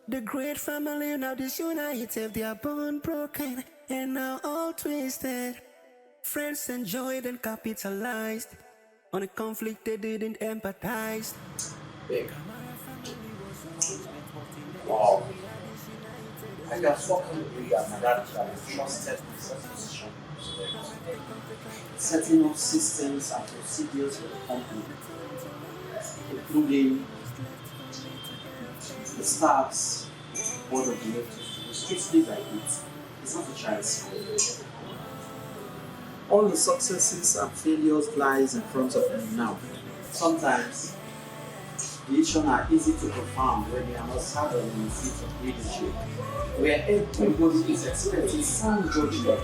The great family now disunited, they are born broken and now all twisted. Friends enjoyed and capitalized on a conflict they didn't empathize. Babe. Wow. I can fucking agree that my dad can be trusted in such a position. Setting up systems and procedures for the company, including the staff's board of directors, strictly like it. It's not a child's play. All the successes and failures lies in front of me now. Sometimes decisions are easy to perform when they are not served in the seat of leadership, where everybody is expecting sound judgment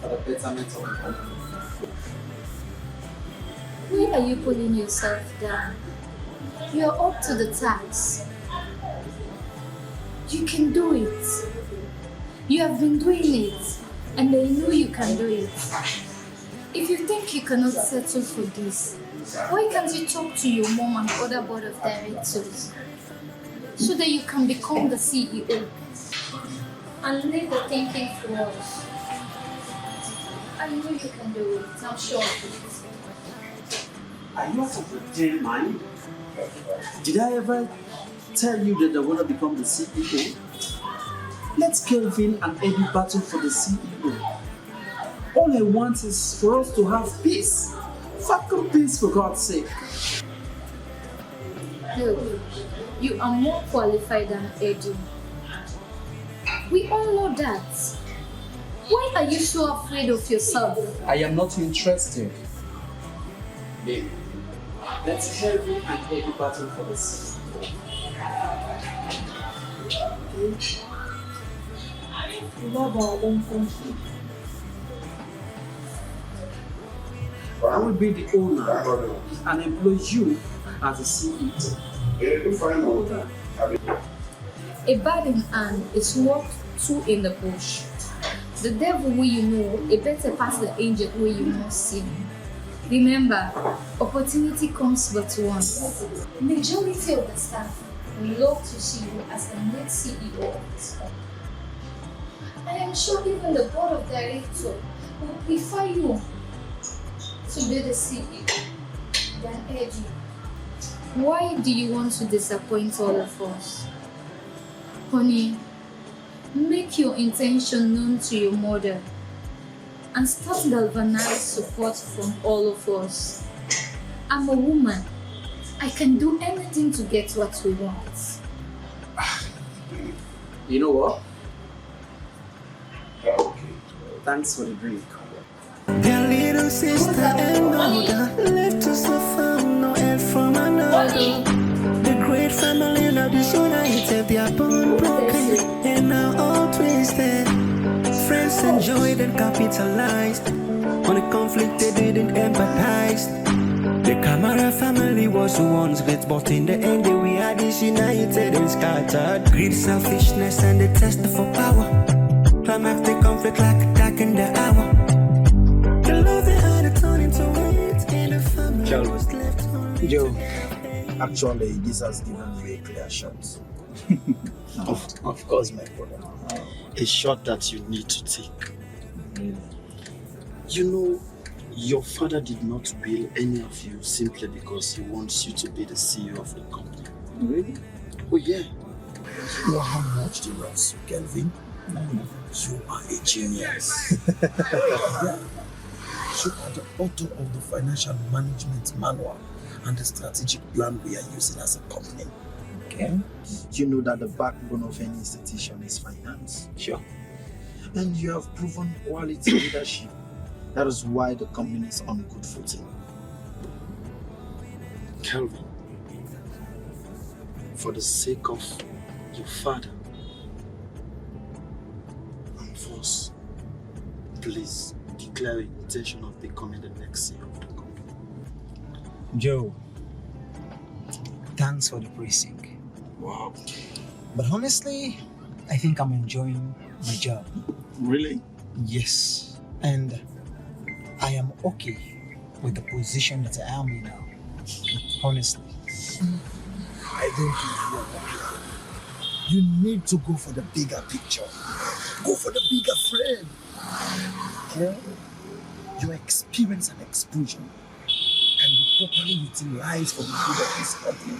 for the betterment of the company. Why are you pulling yourself down? You're up to the task. You can do it. You have been doing it, and they know you can do it. If you think you cannot settle for this, why can't you talk to your mom and other board of directors so that you can become the CEO and leave the thinking for us? I know you can do it. I'm sure of it. Are you out of your damn mind? Did I ever tell you that I want to become the CEO? Let Kelvin and Eddie battle for the CEO. All I want is for us to have peace. Fucking peace, for God's sake. Look, you are more qualified than Eddie. We all know that. Why are you so afraid of yourself? I am not interested. Babe, let Kelvin and Eddie battle for the CEO. We love our own country. I will be the owner and employ you as a CEO. A bird in hand is worth two in the bush. The devil who you know, a better pass the angel who you not see. Remember, opportunity comes but once. Majority of the staff would love to see you as the next CEO of this company. I am sure even the board of directors would prefer you to be the CEO than Eddie. Why do you want to disappoint all of us? Honey, make your intention known to your mother and start galvanizing support from all of us. I'm a woman. I can do anything to get what we want. You know what? Okay. Thanks for the drink. Their little sister and mother left us so found no help from another. The great family now disunited, their bond broken and now all twisted. Friends enjoyed and capitalized on a conflict they didn't empathize. The Kamara family was the ones great, but in the end we are disunited and scattered. Greed, selfishness, and the test for power. Climactic conflict like a dark in the hour. The love they had a turn into weight, and the family was left only. Joe, actually, this has given you a clear shot. of course, my brother. A shot that you need to take. Really? You know, your father did not will any of you simply because he wants you to be the CEO of the company. Really? Oh, yeah. You know how much he loves you, Kelvin. You are a genius. Yeah. You are the author of the financial management manual and the strategic plan we are using as a company. Okay. You know that the backbone of any institution is finance. Sure. And you have proven quality leadership. That is why the company is on good footing. Kelvin, for the sake of your father and for us, please declare your intention of becoming the next CEO of the company. Joe, thanks for the praising. Wow. But honestly, I think I'm enjoying my job. Really? Yes. And I am okay with the position that I am in now. Honestly. I don't think you are okay. You need to go for the bigger picture. Go for the bigger frame. Yeah? Your experience and exposure can be properly utilized for the good of this company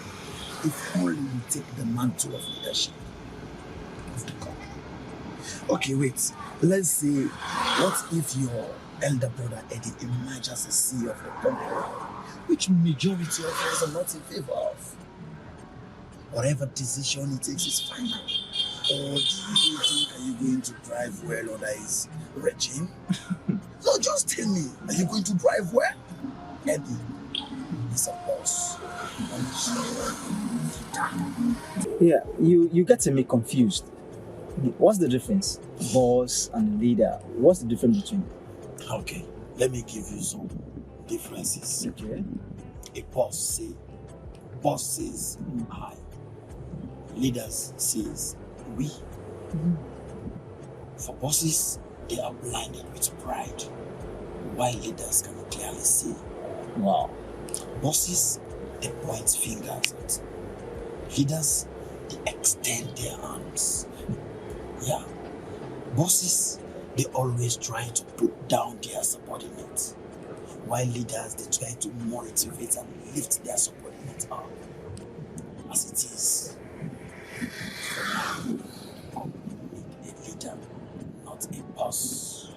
if only you take the mantle of leadership of the company. Okay, wait. Let's say, what if your elder brother Eddie emerges as the CEO of the company, which majority of us are not in favor of? Whatever decision he takes is final. Or do you think are you going to drive well under his regime? No, just tell me, are you going to drive well? Eddie is a boss. Yeah, you getting me confused. What's the difference? Boss and leader. What's the difference between them? Okay, let me give you some differences. Okay. A boss says I. Leaders says we. Mm-hmm. For bosses, they are blinded with pride, while leaders can clearly see. Wow. Bosses, they point fingers at. Leaders, they extend their arms. Yeah. Bosses, they always try to put down their subordinates, while leaders, they try to motivate and lift their subordinates up. As it is, you need a leader, not a boss.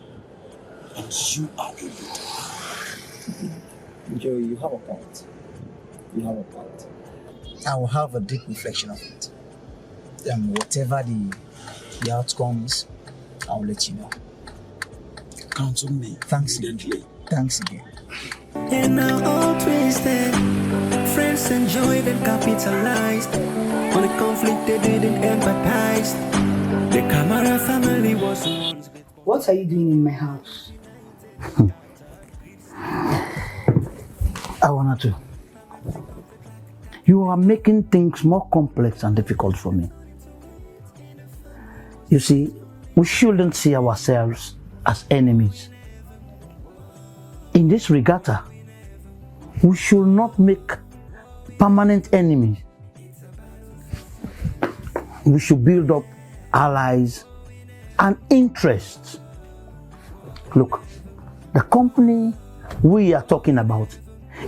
And you are a leader. Joe, you have a point. You have a point. I will have a deep reflection of it. Whatever the outcomes, I will let you know. Count on me. Thanks again. Thanks again. And now all twisted. Friends enjoyed and capitalized on a conflict they didn't empathize. The Kamara family was the ones. What are you doing in my house? I wanted to. You are making things more complex and difficult for me. You see, we shouldn't see ourselves as enemies. In this regatta, we should not make permanent enemies. we should build up allies and interests. Look, the company we are talking about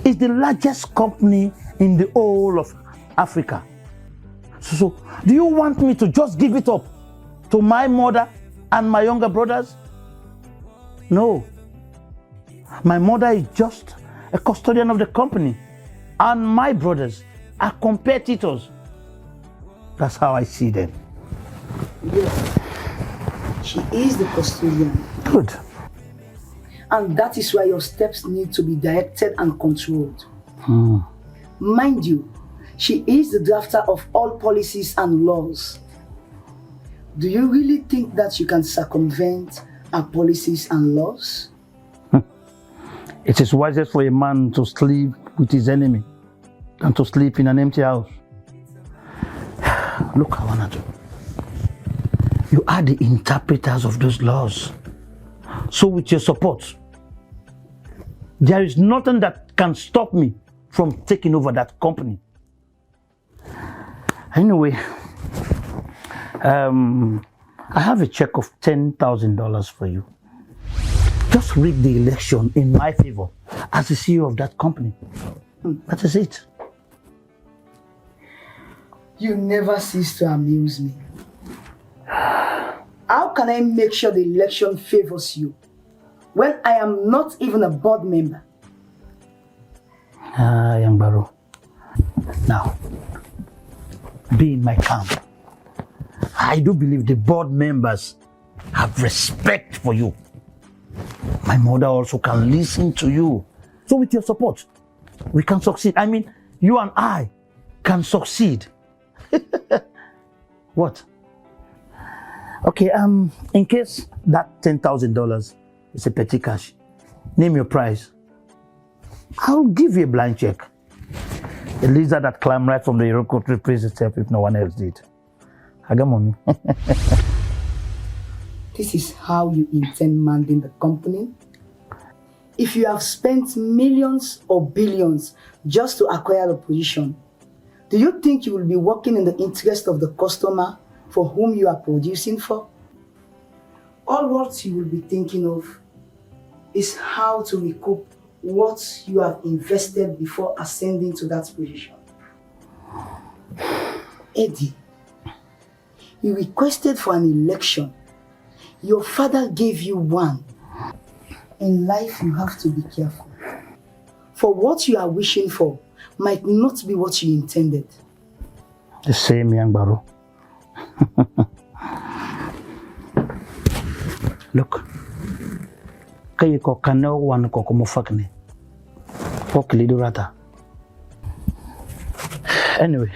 is the largest company in the whole of Africa. So do you want me to just give it up to my mother and my younger brothers? No. My mother is just a custodian of the company, and my brothers are competitors. That's how I see them. Yes, she is the custodian. Good. And that is why your steps need to be directed and controlled. Hmm. Mind you, she is the drafter of all policies and laws. Do you really think that you can circumvent our policies and laws? It is wisest for a man to sleep with his enemy than to sleep in an empty house. Look, Awanatu, you are the interpreters of those laws. So with your support, there is nothing that can stop me from taking over that company. Anyway, I have a check of $10,000 for you. Just rig the election in my favor as the CEO of that company. That is it. You never cease to amuse me. How can I make sure the election favors you when I am not even a board member? Young Baro. Now, be in my camp. I do believe the board members have respect for you. My mother also can listen to you. So with your support, we can succeed. I mean, you and I can succeed. What? Okay, in case that $10,000 is a petty cash, name your price. I'll give you a blank check. A lizard that climbed right from the hero could replace itself if no one else did. I got money. This is how you intend manding the company? If you have spent millions or billions just to acquire the position, do you think you will be working in the interest of the customer for whom you are producing for? All what you will be thinking of is how to recoup what you have invested before ascending to that position. Eddie, you requested for an election. Your father gave you one. In life, you have to be careful. For what you are wishing for might not be what you intended. The same, young Baro. Look, kayo ko kaneo wan ko kumufakne. Anyway,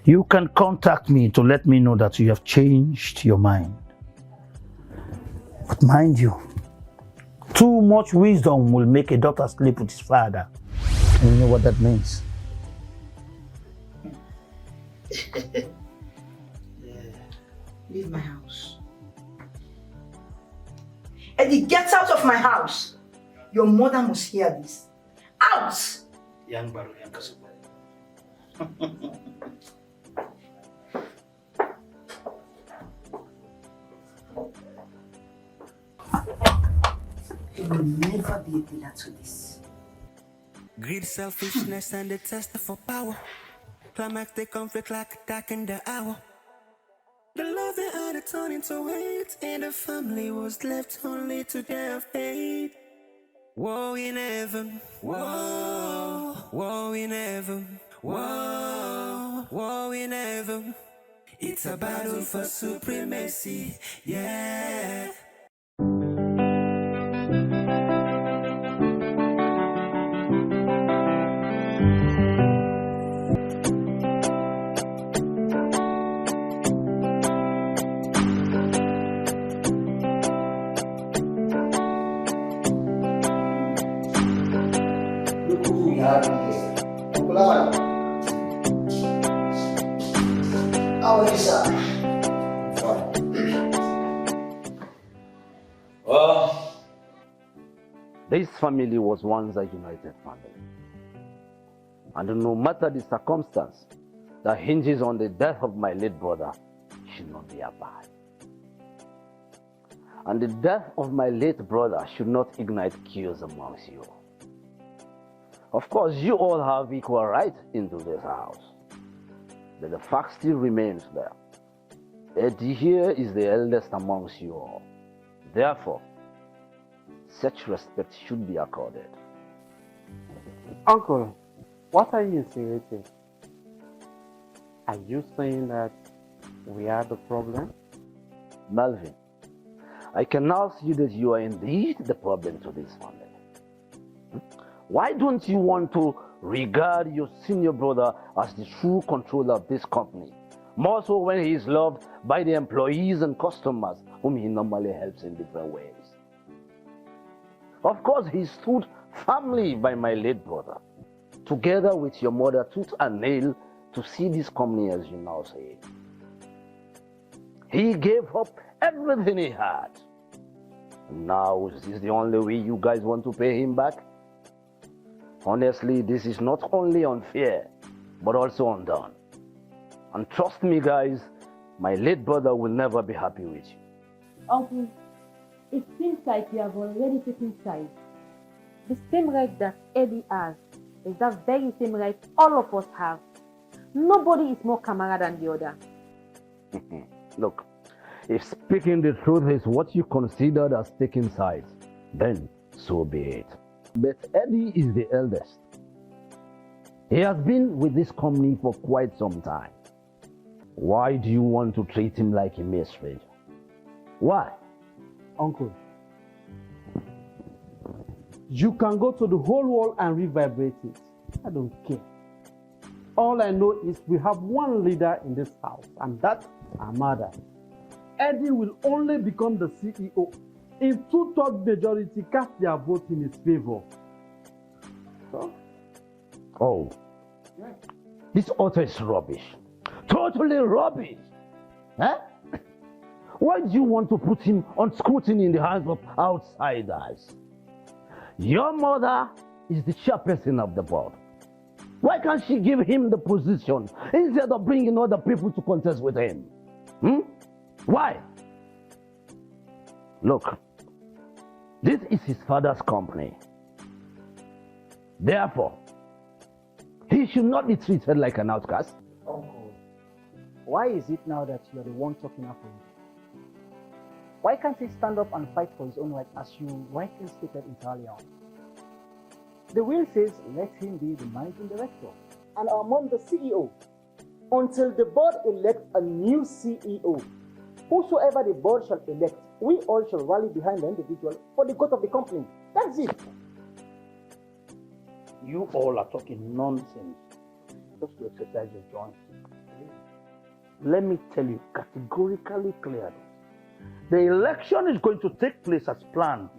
you can contact me to let me know that you have changed your mind. But mind you, too much wisdom will make a daughter sleep with his father. And you know what that means? Leave my house. Eddie, get out of my house. Your mother must hear this. Out! Young Baro, young Kasuba. You will never be a pillar to this. Greed, selfishness, and the test for power. Climactic conflict like a dark in the hour. The love they had it turned into hate, and the family was left only to their fate. War in heaven, war, war in heaven, war, war in heaven. It's a battle for supremacy, yeah. How are you, sir? Well, this family was once a united family. And no matter the circumstance, that hinges on the death of my late brother should not be abide. And the death of my late brother should not ignite chaos amongst you. Of course, you all have equal right into this house, but the fact still remains there. Eddie here is the eldest amongst you all. Therefore, such respect should be accorded. Uncle, what are you insinuating? Are you saying that we are the problem? Melvin, I can now see that you are indeed the problem to this family. Why don't you want to regard your senior brother as the true controller of this company? More so when he is loved by the employees and customers whom he normally helps in different ways. Of course, he stood firmly by my late brother, together with your mother tooth and nail, to see this company as you now say. He gave up everything he had. Now, is this the only way you guys want to pay him back? Honestly, this is not only unfair, but also undone. And trust me, guys, my late brother will never be happy with you. Uncle, it seems like you have already taken sides. The same right that Eddie has is that very same right all of us have. Nobody is more Kamara than the other. Look, if speaking the truth is what you considered as taking sides, then so be it. But Eddie is the eldest. He has been with this company for quite some time. Why do you want to treat him like a mere stranger? Why? Uncle, you can go to the whole world and revibrate it. I don't care. All I know is we have one leader in this house, and that's our mother. Eddie will only become the CEO if 2/3 majority cast their vote in his favor. So? Oh, this author is rubbish. Totally rubbish. Huh? Why do you want to put him on scrutiny in the hands of outsiders? Your mother is the chairperson of the board. Why can't she give him the position instead of bringing other people to contest with him? Why? Look, this is his father's company. Therefore, he should not be treated like an outcast. Uncle, why is it now that you're the one talking up for him? Why can't he stand up and fight for his own right as you rightly stated entirely on? The will says let him be the managing director and our mom the CEO until the board elects a new CEO. Whosoever the board shall elect, we all shall rally behind the individual for the good of the company. That's it. You all are talking nonsense just to exercise your joint. Let me tell you categorically clearly, the election is going to take place as planned.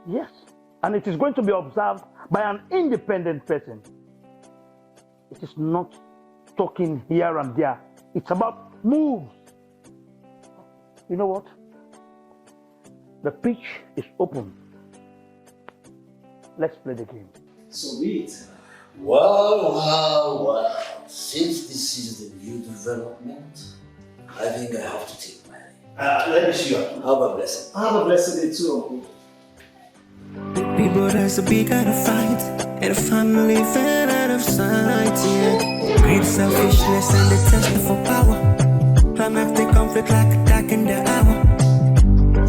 Yes, and it is going to be observed by an independent person. It is not talking here and there. It's about moves. You know what? The pitch is open. Let's play the game. So be it. Well. Since this is the new development, I think I have to take my leave. Let me see you. Have a blessing. Have a blessed day too, Uncle. People that's a big out of fight, and a family fell out of sight, yeah. Great selfishness and the test for power. Climax the conflict like a dark in the hour.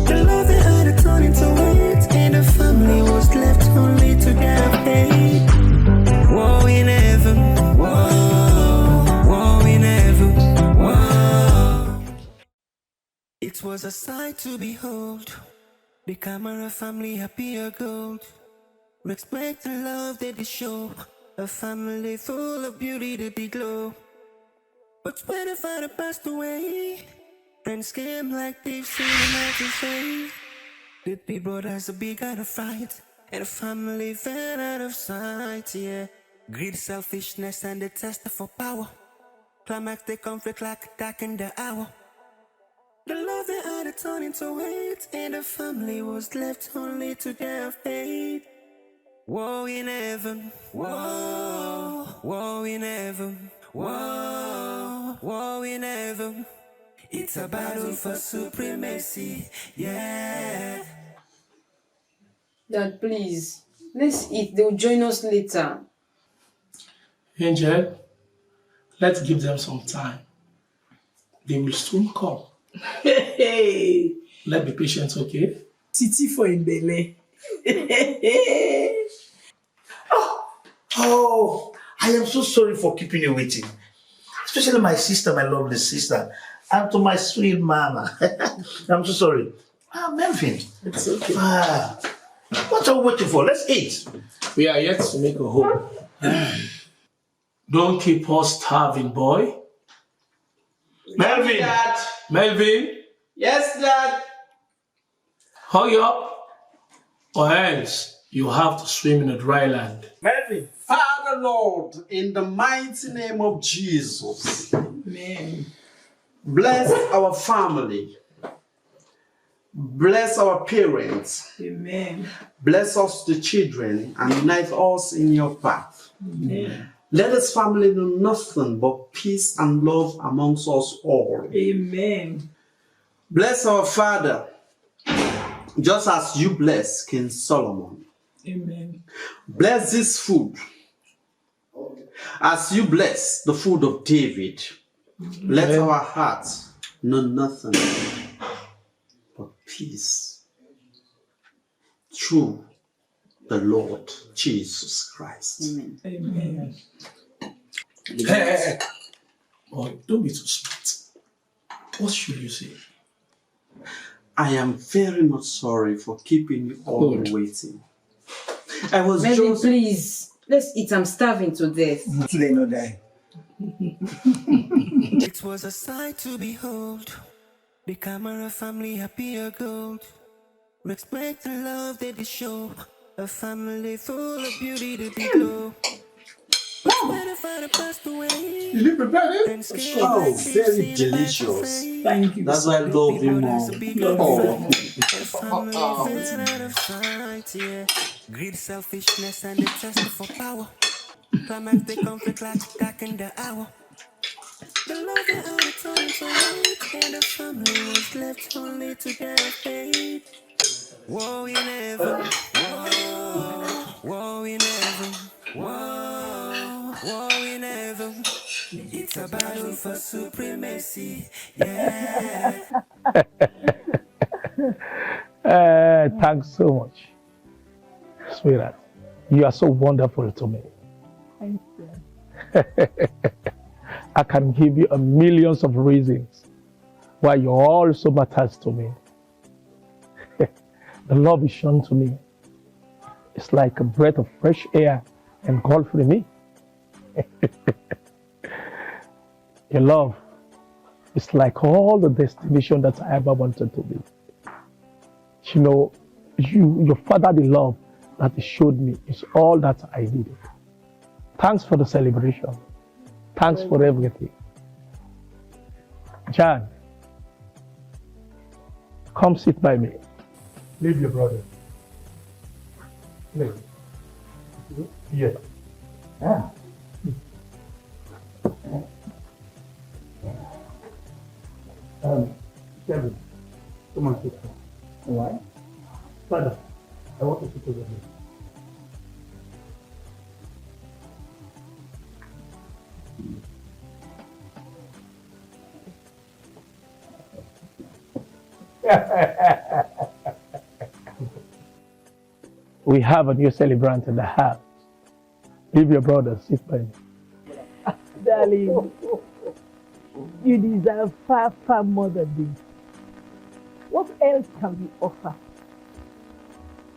The love they had a turn into weight, and the family was left only to their fate. War in heaven, war in heaven, war. It was a sight to behold. The Kamara family happy or gold. Respect and love that they show. A family full of beauty that they glow. But when the father passed away, friends came like they've seen a mountain say. The big brothers a big out of fight, and the family fell out of sight, yeah. Greed, selfishness, and the test for power. Climax the conflict like a dark in the hour. The love they had a turn into hate, and the family was left only to their fate. War in heaven, war in heaven, War in heaven. It's a battle for supremacy. Yeah. Dad, please. Let's eat. They'll join us later. Angel, let's give them some time. They will soon come. Hey, Let's be patient, okay? Titi for Imbele. Oh, I am so sorry for keeping you waiting. Especially my sister, my lovely sister, and to my sweet mama. I'm so sorry. Melvin. It's okay. What are we waiting for? Let's eat. We are yet to make a home. Don't keep us starving, boy. Melvin. Dad. Melvin. Yes, Dad. Hurry up, or else you have to swim in a dry land. Melvin. Father Lord, in the mighty name of Jesus. Amen. Bless our family. Bless our parents. Amen. Bless us, the children, and unite us in your path. Amen. Let this family know nothing but peace and love amongst us all. Amen. Bless our Father, just as you bless King Solomon. Amen. Bless this food, as you bless the food of David. Let our hearts know nothing but peace through the Lord Jesus Christ. Amen. Amen. Hey. Boy, don't be too smart. What should you say? I am very much sorry for keeping you all waiting. I was Maybe, just... please. Let's eat. I'm starving to death. Today no die. It was a sight to behold. The Kamara family happy or gold. Respect and love that they show. A family full of beauty to be glow. What's better for the passed away? Did you prepare it? Oh, very delicious. Thank you. That's why I love you, Mom. Oh. Greed, selfishness, and the test for power. Climax, they conflict like attack in the hour. The love that I told so right, and the family was left only to their fate. War in heaven, war in heaven, war in heaven. It's a battle for supremacy, yeah. Thanks so much, sweetheart. You are so wonderful to me. Thank you. I can give you a millions of reasons why you all so matters to me. The love is shown to me. It's like a breath of fresh air engulfing me. Your love is like all the destination that I ever wanted to be. You know, your fatherly love that he showed me is all that I needed. Thanks for the celebration. Thanks for everything. Jan, come sit by me. Leave your brother. Leave. Yes. Ah. Kevin, come on, sit down. Why? Father, I want to sit over here. We have a new celebrant in the house. Leave your brother, sit by me. Darling, you deserve far, far more than this. What else can we offer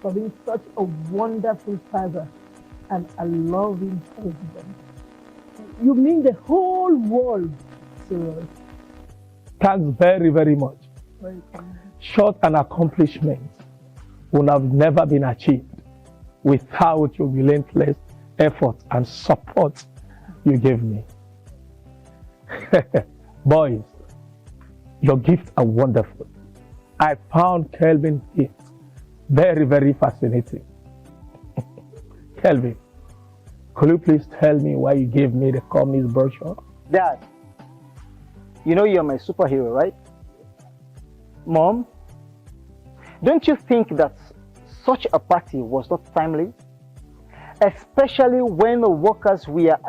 for being such a wonderful father and a loving husband? You mean the whole world to us. Thanks very, very much. Welcome. Short an accomplishment would have never been achieved without your relentless effort and support you gave me. Boys, your gifts are wonderful. I found Kelvin's gift very, very fascinating. Kelvin, could you please tell me why you gave me the company's brochure? Dad, you know you're my superhero, right? Mom, don't you think that such a party was not timely? Especially when the workers we are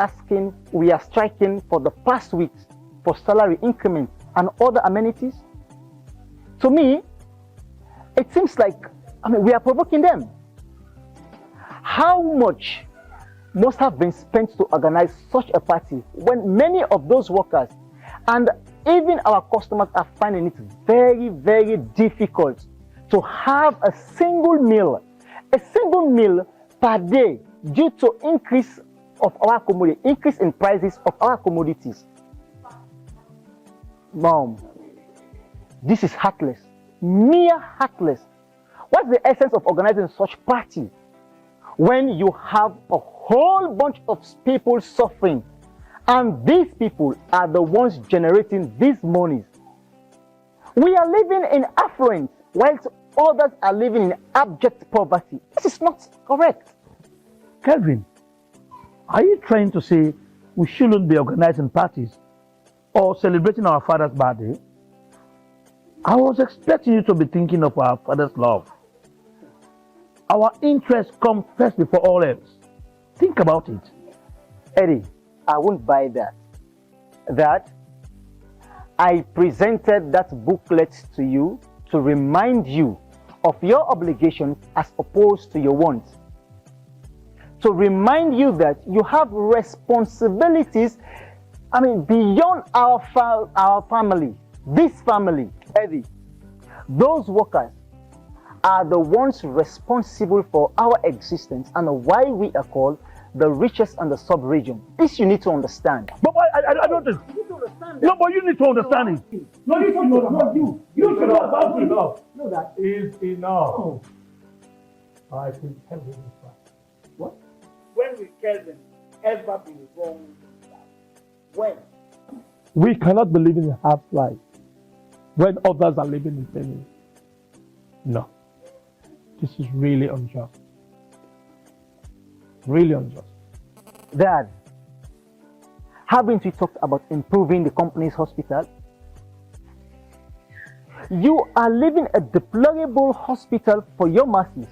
striking for the past weeks for salary increment and other amenities? To me, it seems like, we are provoking them. How much must have been spent to organize such a party when many of those workers and even our customers are finding it very, very difficult to have a single meal per day due to increase in prices of our commodities? Mom, this is heartless, mere heartless. What's the essence of organizing such party when you have a whole bunch of people suffering, and these people are the ones generating these monies? We are living in affluence whilst others are living in abject poverty. This is not correct. Kelvin, are you trying to say we shouldn't be organizing parties or celebrating our father's birthday? I was expecting you to be thinking of our father's love. Our interests come first before all else. Think about it. Eddie, I won't buy that. That I presented that booklet to you to remind you of your obligations as opposed to your wants. To remind you that you have responsibilities, beyond our family, this family. Eddie, those workers are the ones responsible for our existence and why we are called the richest in the sub-region. This you need to understand. But I don't think. You need to understand that. No, but you need to understand it. No, you should know about you. You should know about it. Enough. Know that. Is enough. Oh. I think Kelvin is right. What? When will Kelvin ever be wrong? When? We cannot be living a half life when others are living in family. No. This is really unjust. Really unjust. Dad, haven't we talked about improving the company's hospital? You are leaving a deplorable hospital for your masses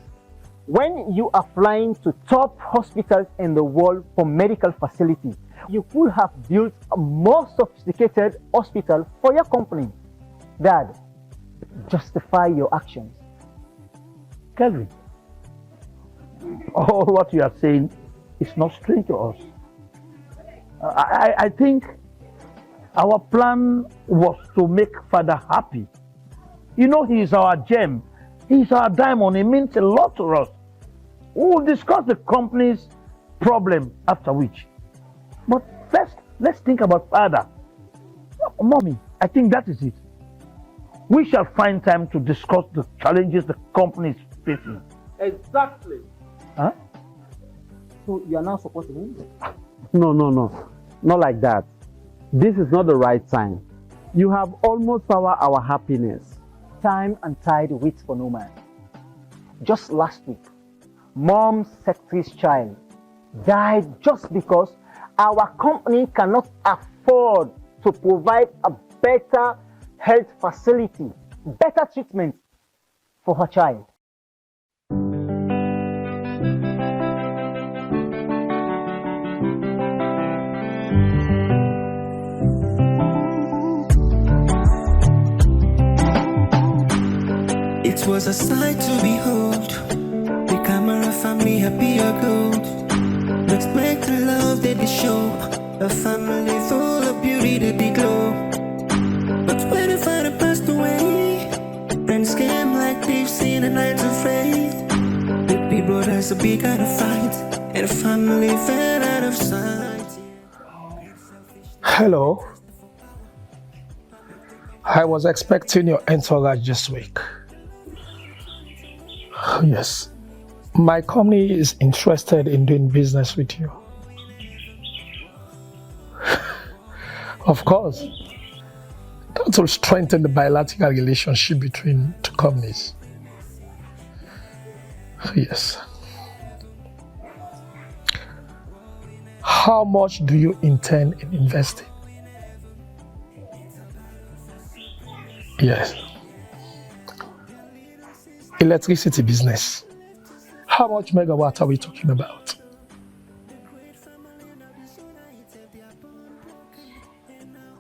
when you are flying to top hospitals in the world for medical facilities. You could have built a more sophisticated hospital for your company. Dad, justify your actions. Kelvin, all what you are saying is not strange to us. I think our plan was to make Father happy. You know, he is our gem. He is our diamond. He means a lot to us. We will discuss the company's problem after which. But first, let's think about Father. Mommy, I think that is it. We shall find time to discuss the challenges the company is facing. Exactly. Huh? So you are now supporting him? No. Not like that. This is not the right time. You have almost power our happiness. Time and tide waits for no man. Just last week, Mom's secretary's child died just because our company cannot afford to provide a better health facility, better treatment for her child. It was a sight to behold. The Kamara family happy or gold. Let's make the love that they show. A family full of beauty that they glow. But when the father passed away, friends came like thieves in the night of faith. The big brothers a big out of fight, and the family fell out of sight. Hello. I was expecting your entourage this week. Yes. My company is interested in doing business with you. Of course. That will strengthen the bilateral relationship between two companies. Yes. How much do you intend in investing? Yes. Electricity business. How much megawatt are we talking about?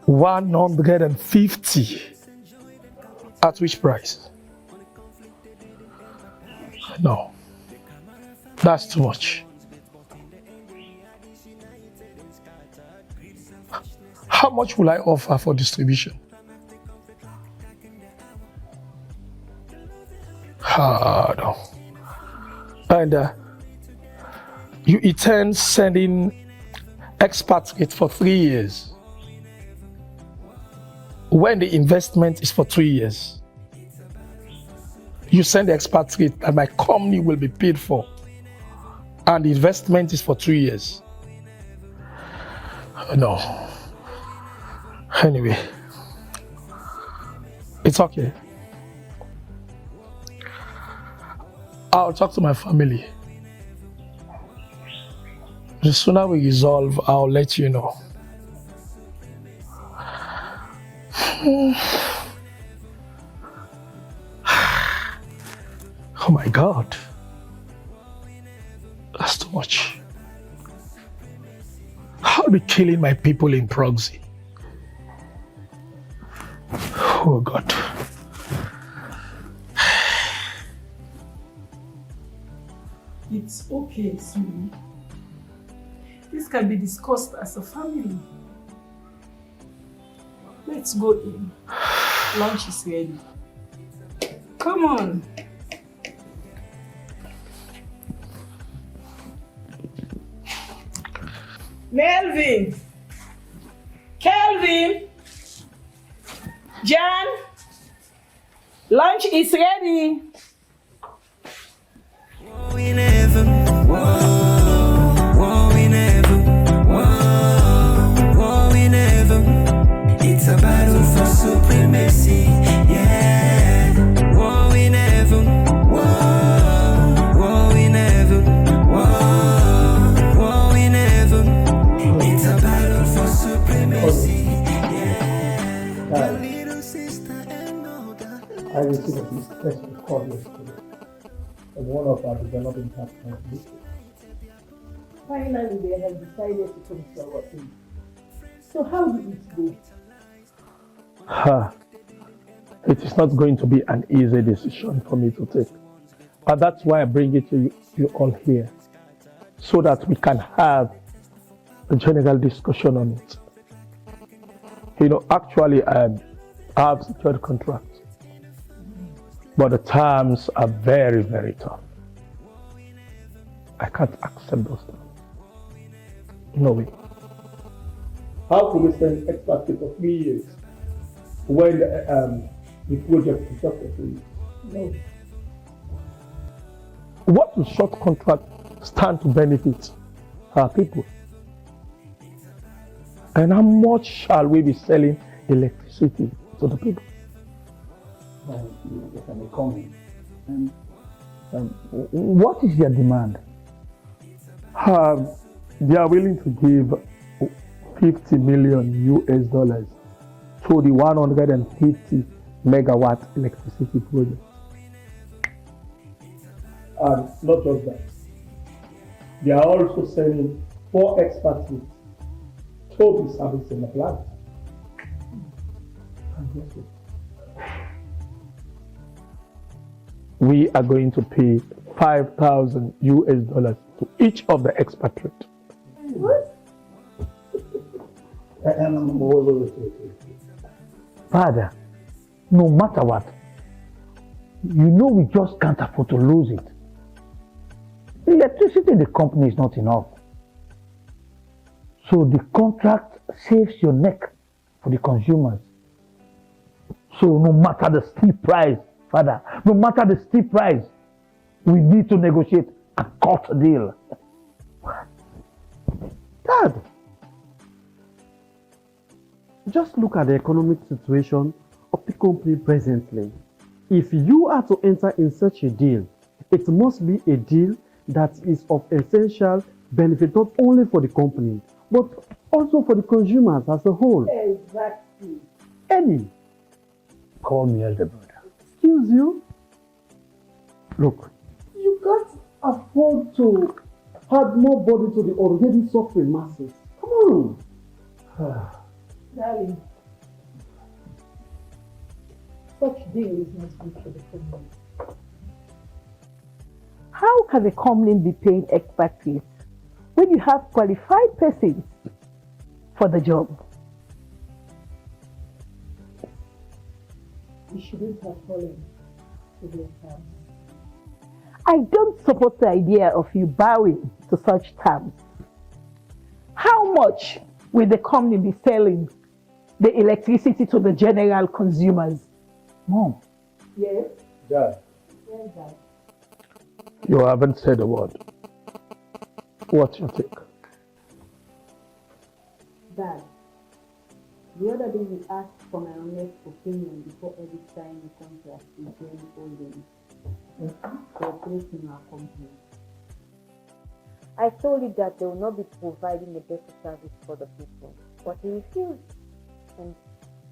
$150. At which price? No. That's too much. How much will I offer for distribution? No. And you intend sending expatriates for 3 years when the investment is for 3 years. You send the expatriate and my company will be paid for, and the investment is for 3 years. No. Anyway, it's okay. I'll talk to my family. The sooner we resolve, I'll let you know. Oh my God. That's too much. I'll be killing my people in proxy. Oh God. It's okay, sweetie. This can be discussed as a family. Let's go in. Lunch is ready. Come on. Melvin! Kelvin! Jan! Lunch is ready. It's a battle for supremacy, yeah. War in heaven, war in heaven, war in heaven. It's a battle for supremacy, yeah. My little sister and mother. I received a special call yesterday from one of our developing partners. Finally, they have decided to come to our aid. So how did it go? It is not going to be an easy decision for me to take. And that's why I bring it to you all here, so that we can have a general discussion on it. You know, actually, I have secured contracts, but the terms are very, very tough. I can't accept those terms. No way. How could we send experts for 3 years when the project is just for 3 years? No. What will short contract stand to benefit our people? And how much shall we be selling electricity to the people? What is their demand? They are willing to give $50 million to the 150 megawatt electricity project. And not just that, they are also sending 4 experts to be servicing the plant. We are going to pay $5,000 to each of the expatriates. What? Father, no matter what, you know we just can't afford to lose it. The electricity in the company is not enough. So the contract saves your neck for the consumers. So no matter the steep price, Father, no matter the steep price, we need to negotiate a cut deal. Dad, just look at the economic situation of the company presently. If you are to enter in such a deal, it must be a deal that is of essential benefit not only for the company, but also for the consumers as a whole. Exactly. Any. call me elder brother. Excuse you? Look, you can't afford to add more burden to the already suffering masses. Come on. Darling, such deal is not good for the family. How can a company be paying expatriates when you have qualified persons for the job? We shouldn't have fallen to their terms. I don't support the idea of you bowing to such terms. How much will the company be selling the electricity to the general consumers? Mom. Yes? Dad. Yes, Dad. You haven't said a word. What's your take? Dad, the other day you asked for my honest opinion before every signing the contract with Jerry Holdings for operating our company. I told you that they will not be providing a better service for the people, but he refused and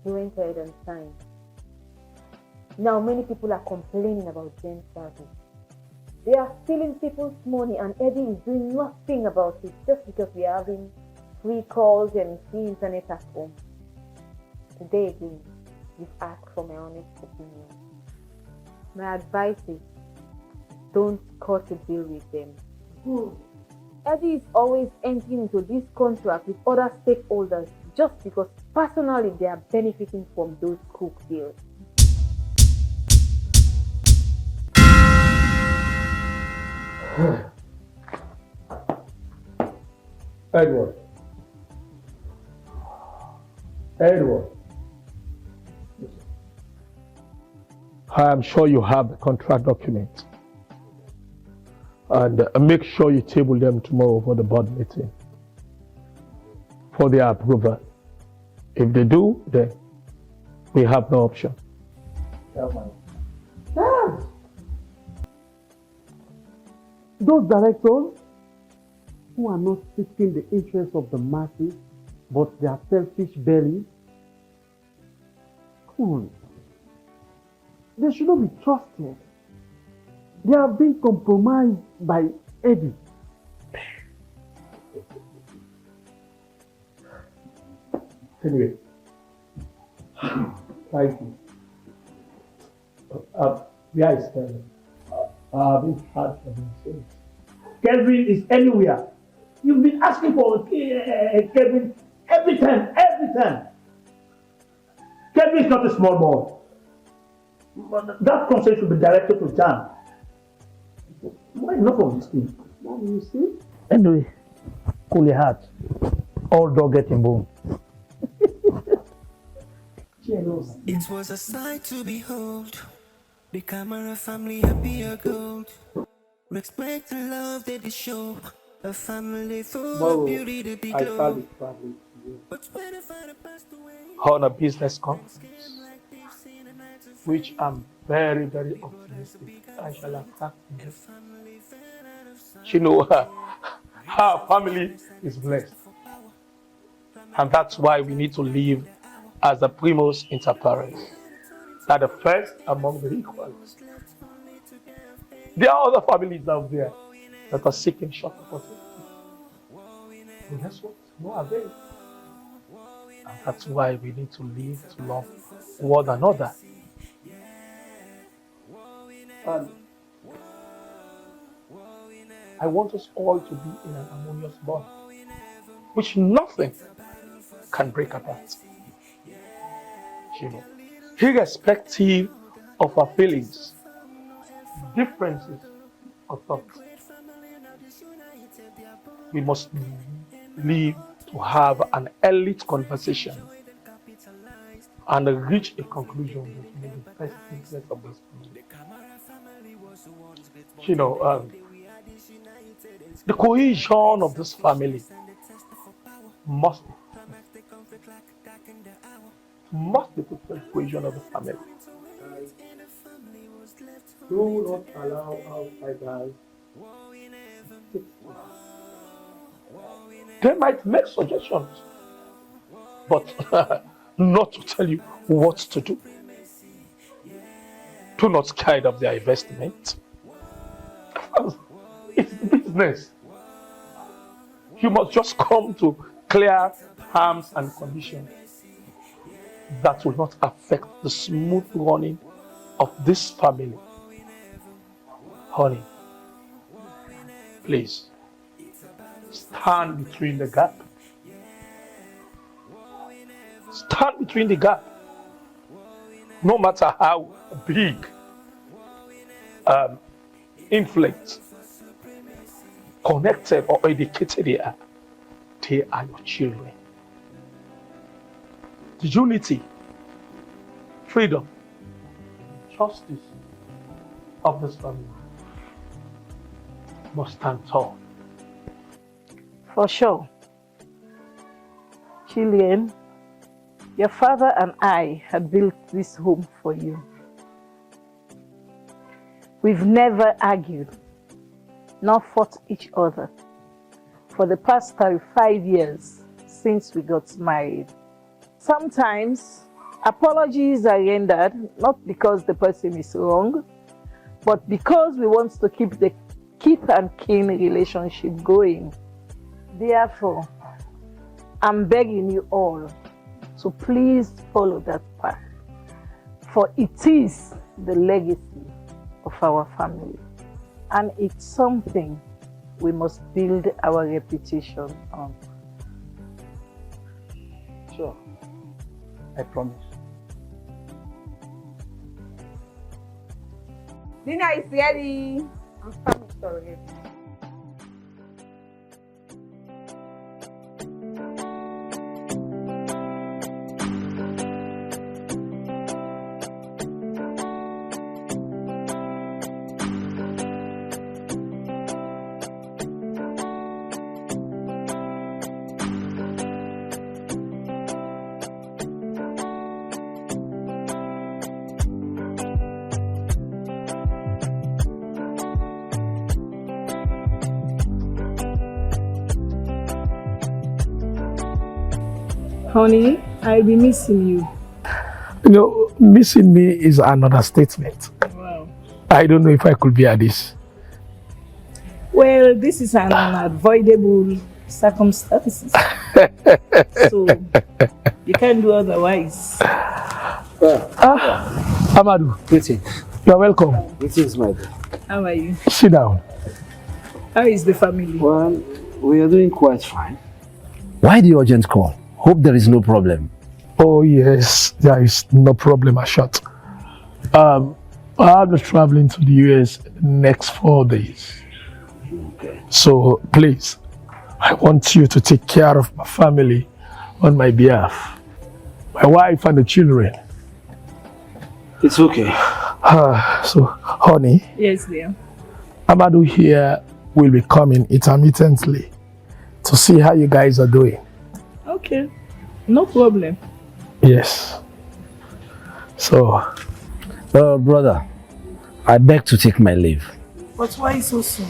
he went ahead and signed. Now many people are complaining about Jen's service. They are stealing people's money and Eddie is doing nothing about it just because we are having free calls and free internet at home. Today again, you've asked for my honest opinion. My advice is, don't cut a deal with them. Eddie is always entering into this contract with other stakeholders just because personally they are benefiting from those cook deals. Edward. Edward. I am sure you have the contract document. And make sure you table them tomorrow for the board meeting for their approval. If they do, then we have no option. Dad! Those directors who are not seeking the interests of the masses, but their selfish bellies, come on. They should not be trusted. They have been compromised by Eddie. Anyway, thank you. Where is Kevin? I haven't heard from him since. Kevin is anywhere. You've been asking for Kevin every time. Kevin is not a small boy. But that concern should be directed to Jan. Why enough of this thing? Mom, you see? Anyway, cool your heart. All dog getting bone. It was a sight to behold. The Kamara family happy or gold. Respect and love that they show. A family full of beauty to be I glowed. shall be traveling on a business conference, which I'm very, very optimistic I shall attack. You know, our family is blessed. And that's why we need to live as the primus inter pares, that the first among the equals. There are other families out there that are seeking short opportunities. And guess what? No avail. And that's why we need to live to love one another. And I want us all to be in an harmonious bond, which nothing can break apart. You know, irrespective of our feelings, differences of thoughts, we must live to have an elite conversation and reach a conclusion that will be the best interest of this family. You know, the cohesion of this family must be put to the cohesion of the family. Do not allow outsiders. They might make suggestions, but not to tell you what to do. do not guide of their investment. It's business. You must just come to clear terms and conditions that will not affect the smooth running of this family. Honey, please, stand between the gap. Stand between the gap. No matter how big influence, connected or educated they are your children. The unity, freedom, justice of this family must stand tall. For sure. Chilean, your father and I had built this home for you. We've never argued, nor fought each other for the past 35 years since we got married. Sometimes apologies are rendered not because the person is wrong, but because we want to keep the kith and kin relationship going. Therefore, I'm begging you all to please follow that path, for it is the legacy of our family, and it's something we must build our reputation on. Sure, I promise. Dinner is ready. I'm famished already. Honey, I'll be missing you. You know, missing me is another statement. Wow. I don't know if I could bear this. Well, this is an unavoidable circumstance. So, you can't do otherwise. Amadou, you're welcome. Greetings, my dear. How are you? Sit down. How is the family? Well, we are doing quite fine. Why the urgent call? Hope there is no problem. Oh yes, there is no problem as short. I'll be traveling to the US next 4 days. Okay. So please, I want you to take care of my family on my behalf. My wife and the children. It's okay. So, honey. Yes, dear. Amadou here will be coming intermittently to see how you guys are doing. Okay, no problem. Yes. So, brother, I beg to take my leave. But why so soon?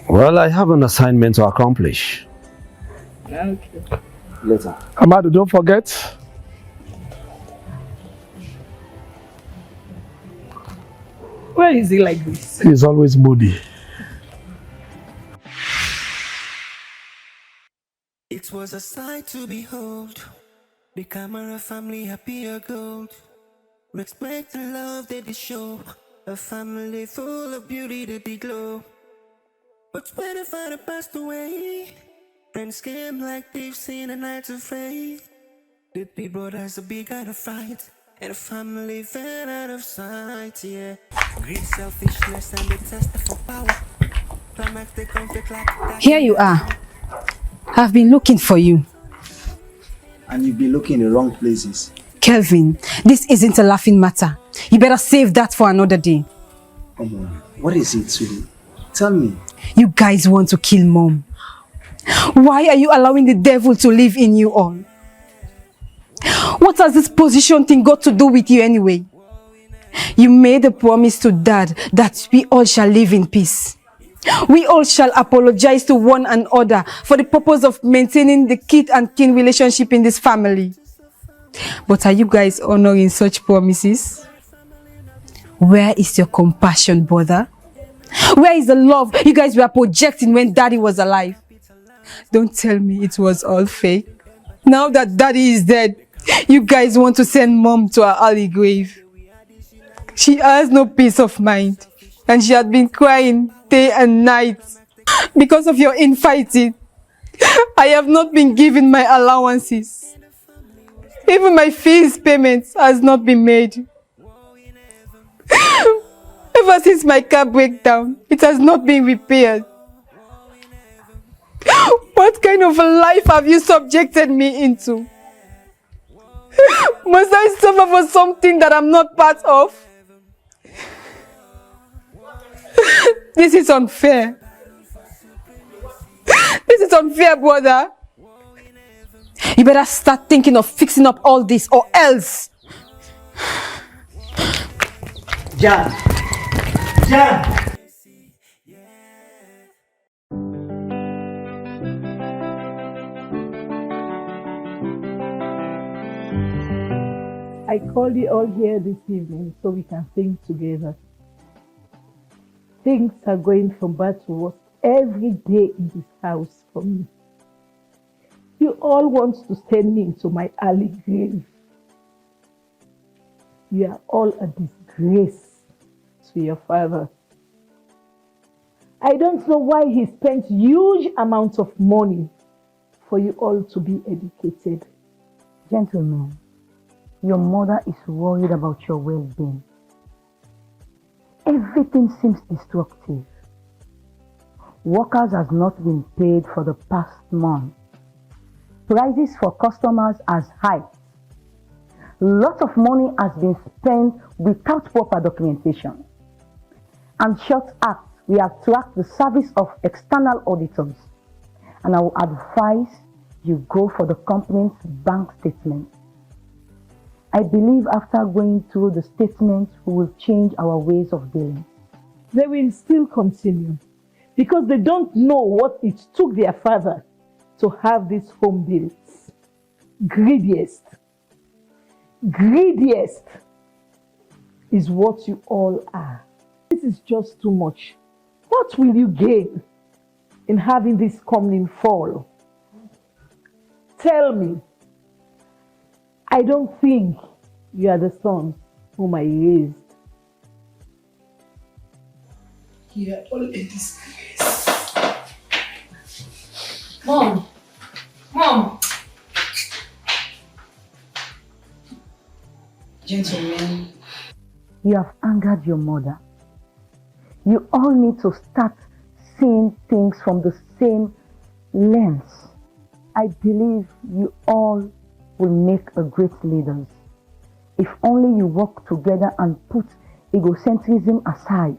Well, I have an assignment to accomplish. Okay. Later. Amadou, don't forget. Why is he like this? He's always moody. It was a sight to behold. The Kamara family happy or gold. Respect and love that they show. A family full of beauty that they glow. But when the father passed away, friends came like thieves in a night afraid. The big brothers a big out of fight, and the family fell out of sight, yeah. Greed, selfishness, and the test for power. Climactic conflict like that. Here you are. I've been looking for you. And you've been looking in the wrong places. Kelvin, this isn't a laughing matter. You better save that for another day. What is it, sweetie? Tell me. You guys want to kill Mom. Why are you allowing the devil to live in you all? What has this position thing got to do with you anyway? You made a promise to Dad that we all shall live in peace. We all shall apologize to one another for the purpose of maintaining the kith and kin relationship in this family. But are you guys honoring such promises? Where is your compassion, brother? Where is the love you guys were projecting when Daddy was alive? Don't tell me it was all fake. Now that Daddy is dead, you guys want to send Mom to her early grave. She has no peace of mind, and she had been crying day and night. Because of your infighting, I have not been given my allowances. Even my fees payment has not been made. Ever since my car breakdown, it has not been repaired. What kind of a life have you subjected me into? Must I suffer for something that I'm not part of? This is unfair. This is unfair, brother. You better start thinking of fixing up all this or else. Jan! Jan! I called you all here this evening so we can think together. Things are going from bad to worse every day in this house for me. You all want to send me into my early grave. You are all a disgrace to your father. I don't know why he spent huge amounts of money for you all to be educated. Gentlemen, your mother is worried about your well-being. Everything seems destructive. Workers has not been paid for the past month. Prices for customers has hiked. Lots of money has been spent without proper documentation. And short act, we have tracked the service of external auditors. And I will advise you go for the company's bank statement. I believe after going through the statement, we will change our ways of dealing. They will still continue because they don't know what it took their father to have this home built. Greediest is what you all are. This is just too much. What will you gain in having this company fall? Tell me. I don't think you are the sons whom I raised. You are all a disgrace. Mom! Gentlemen, You have angered your mother. You all need to start seeing things from the same lens. I believe you all will make a great leaders. If only you work together and put egocentrism aside.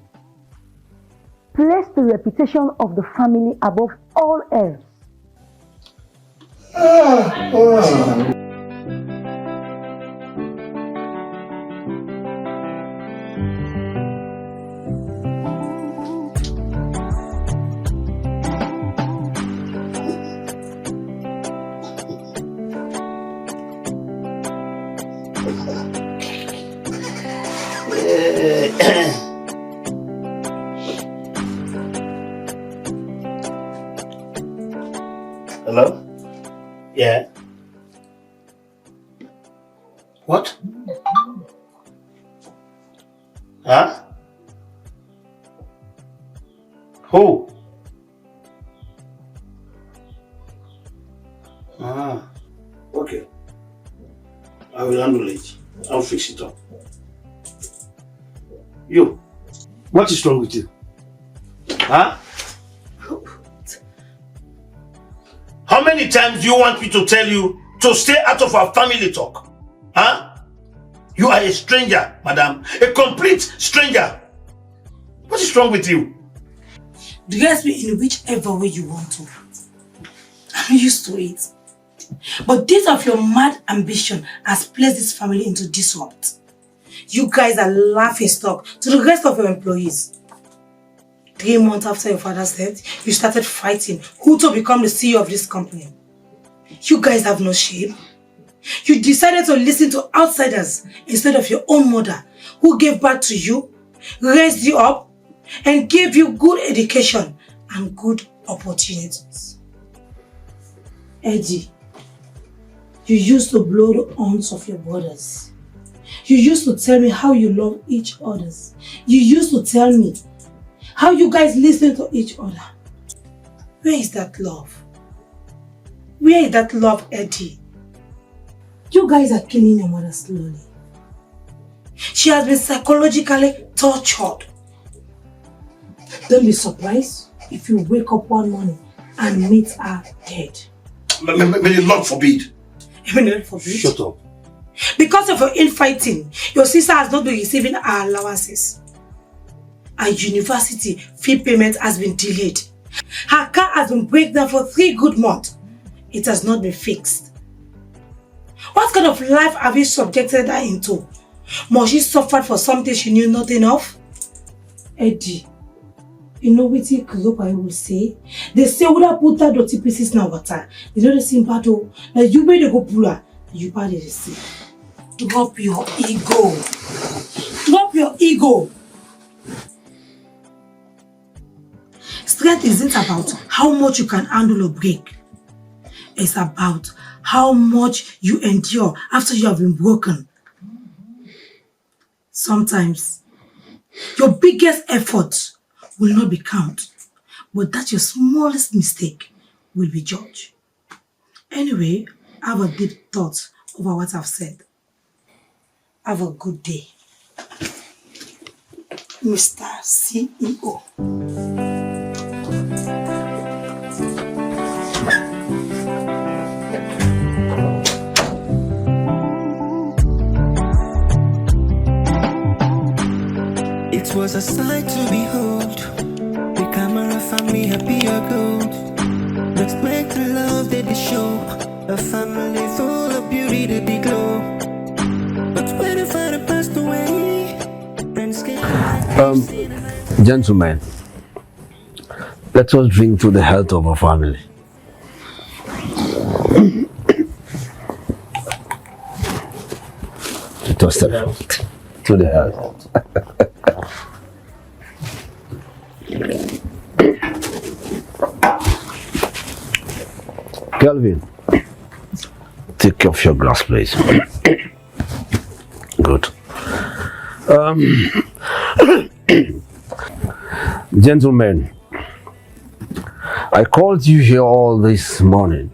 Place the reputation of the family above all else. Hello? Yeah. What? Huh? Who? Okay. I will handle it. I'll fix it up. You, what is wrong with you? Huh? How many times do you want me to tell you to stay out of our family talk? Huh? You are a stranger, madam. A complete stranger. What is wrong with you? Dress me in whichever way you want to. I'm used to it. But this of your mad ambition has placed this family into disrupt. You guys are laughing stock to the rest of your employees. 3 months after your father's death, you started fighting who to become the CEO of this company. You guys have no shame. You decided to listen to outsiders instead of your own mother, who gave birth to you, raised you up, and gave you good education and good opportunities. Eddie, you used to blow the horns of your brothers. You used to tell me how you love each other. You used to tell me how you guys listen to each other. Where is that love? Where is that love, Eddie? You guys are killing your mother slowly. She has been psychologically tortured. Don't be surprised if you wake up one morning and meet her dead. May the Lord forbid. May the Lord forbid? Shut up. Because of your infighting, your sister has not been receiving her allowances. Her university fee payment has been delayed. Her car has been breakdown down for 3 good months. It has not been fixed. What kind of life have you subjected her into? Must she suffer for something she knew nothing of? Eddie, you know what I will say? They say without put that dirty pieces in water. They know the same battle. Like you better go pull her. You better the same. Drop your ego. Drop your ego. Strength isn't about how much you can handle or break. It's about how much you endure after you have been broken. Sometimes, your biggest effort will not be counted, but that your smallest mistake will be judged. Anyway, have a deep thought over what I've said. Have a good day, Mr. CEO. It was a sight to behold. The Kamara family happy or gold. Let's make the love that they show. A family full of beauty that they glow. But when the father passed away, friends came. Gentlemen, let us drink to the health of our family. Toast to the health. Kelvin, take off your glass, please. Good. Gentlemen, I called you here all this morning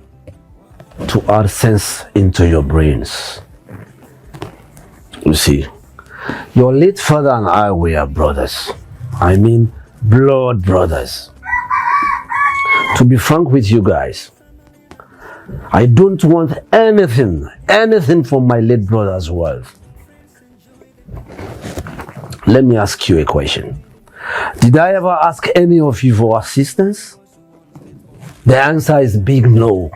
to add sense into your brains. You see, your late father and I were brothers. I mean, blood brothers. To be frank with you guys, I don't want anything from my late brother's wealth. Let me ask you a question. Did I ever ask any of you for assistance? The answer is big no.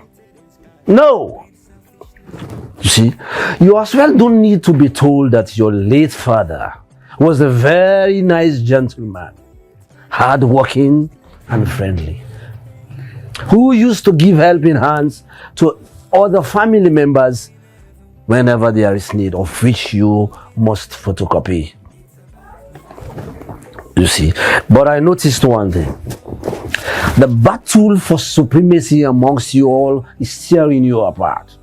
No! You see, you as well don't need to be told that your late father was a very nice gentleman, hardworking and friendly, who used to give helping hands to other family members whenever there is need, of which you must photocopy. You see, but I noticed one thing. The battle for supremacy amongst you all is tearing you apart,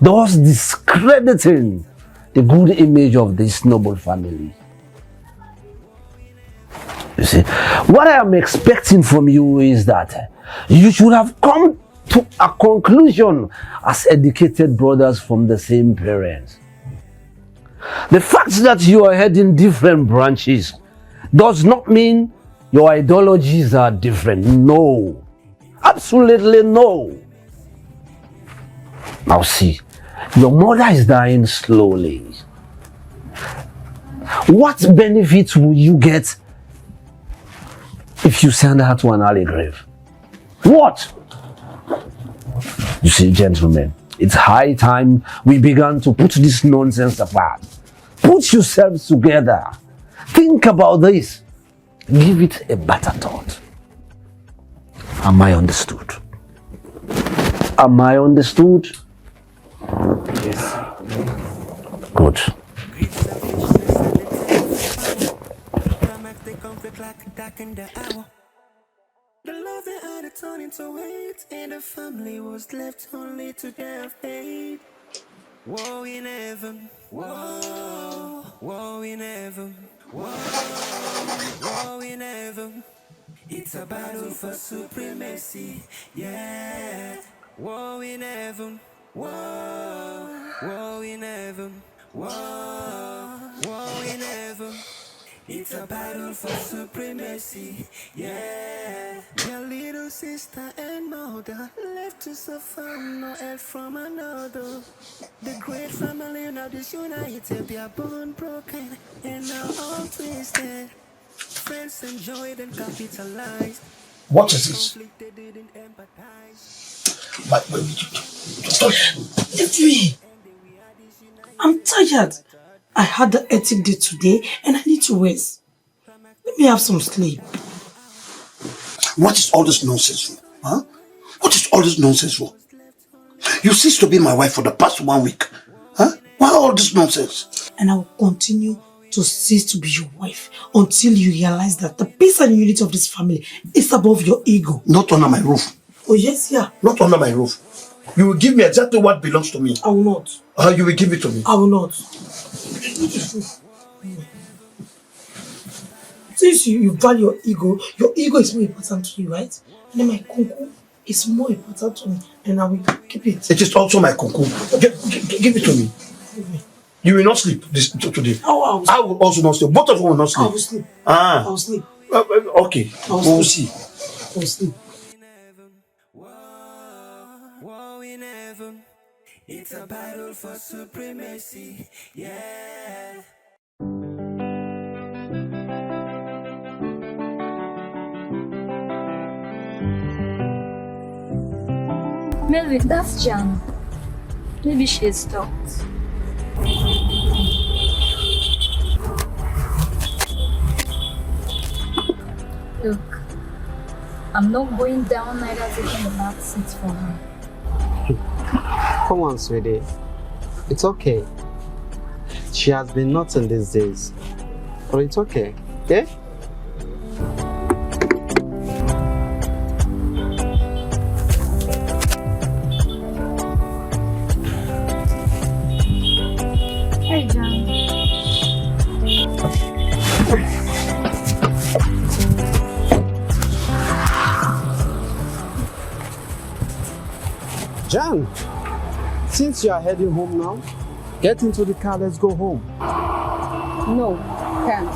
thus discrediting the good image of this noble family. You see, what I am expecting from you is that you should have come to a conclusion as educated brothers from the same parents. The fact that you are heading different branches does not mean your ideologies are different. No. Absolutely no. Now see, your mother is dying slowly. What benefits will you get if you send her to an early grave? What? You see, gentlemen, it's high time we began to put this nonsense apart. Put yourselves together. Think about this. Give it a better thought. Am I understood? Am I understood? Yes. Good. The love they had to turn into hate, and the family was left only to their fate. War in heaven, war in heaven, war in heaven. It's a battle for supremacy, yeah. War in heaven, war in heaven, war in heaven. It's a battle for supremacy, yeah. Your little sister and mother left to suffer, no help from another. The great family now disunited, their bond broken and now all twisted. Friends enjoyed and capitalized. What is this? Conflict they didn't empathize. Leave me. I'm tired. I had the hectic day today and I need to rest. Let me have some sleep. What is all this nonsense for? Huh? What is all this nonsense for? You ceased to be my wife for the past 1 week. Huh? Why all this nonsense? And I will continue to cease to be your wife until you realize that the peace and unity of this family is above your ego. Not under my roof. Oh yes, yeah. Not under my roof. You will give me exactly what belongs to me. I will not. You will give it to me. I will not. Since you value your ego is more important to you, right? And then my kunku is more important to me, and I will keep it. It is also my kunku. Give it to me. You will not sleep today. Oh, I will also not sleep. Both of you will not sleep. I will sleep. Ah. I will sleep. Okay. We'll see. I will sleep. War in heaven. It's a battle for supremacy, yeah. Melvin, that's Jan. Maybe she's stopped. Look, I'm not going down neither taking the back seat for her. Come on, sweetie. It's okay. She has been nothing these days. But it's okay, yeah? Hey, Jan. Jan, since you are heading home now, get into the car, let's go home. No, can't.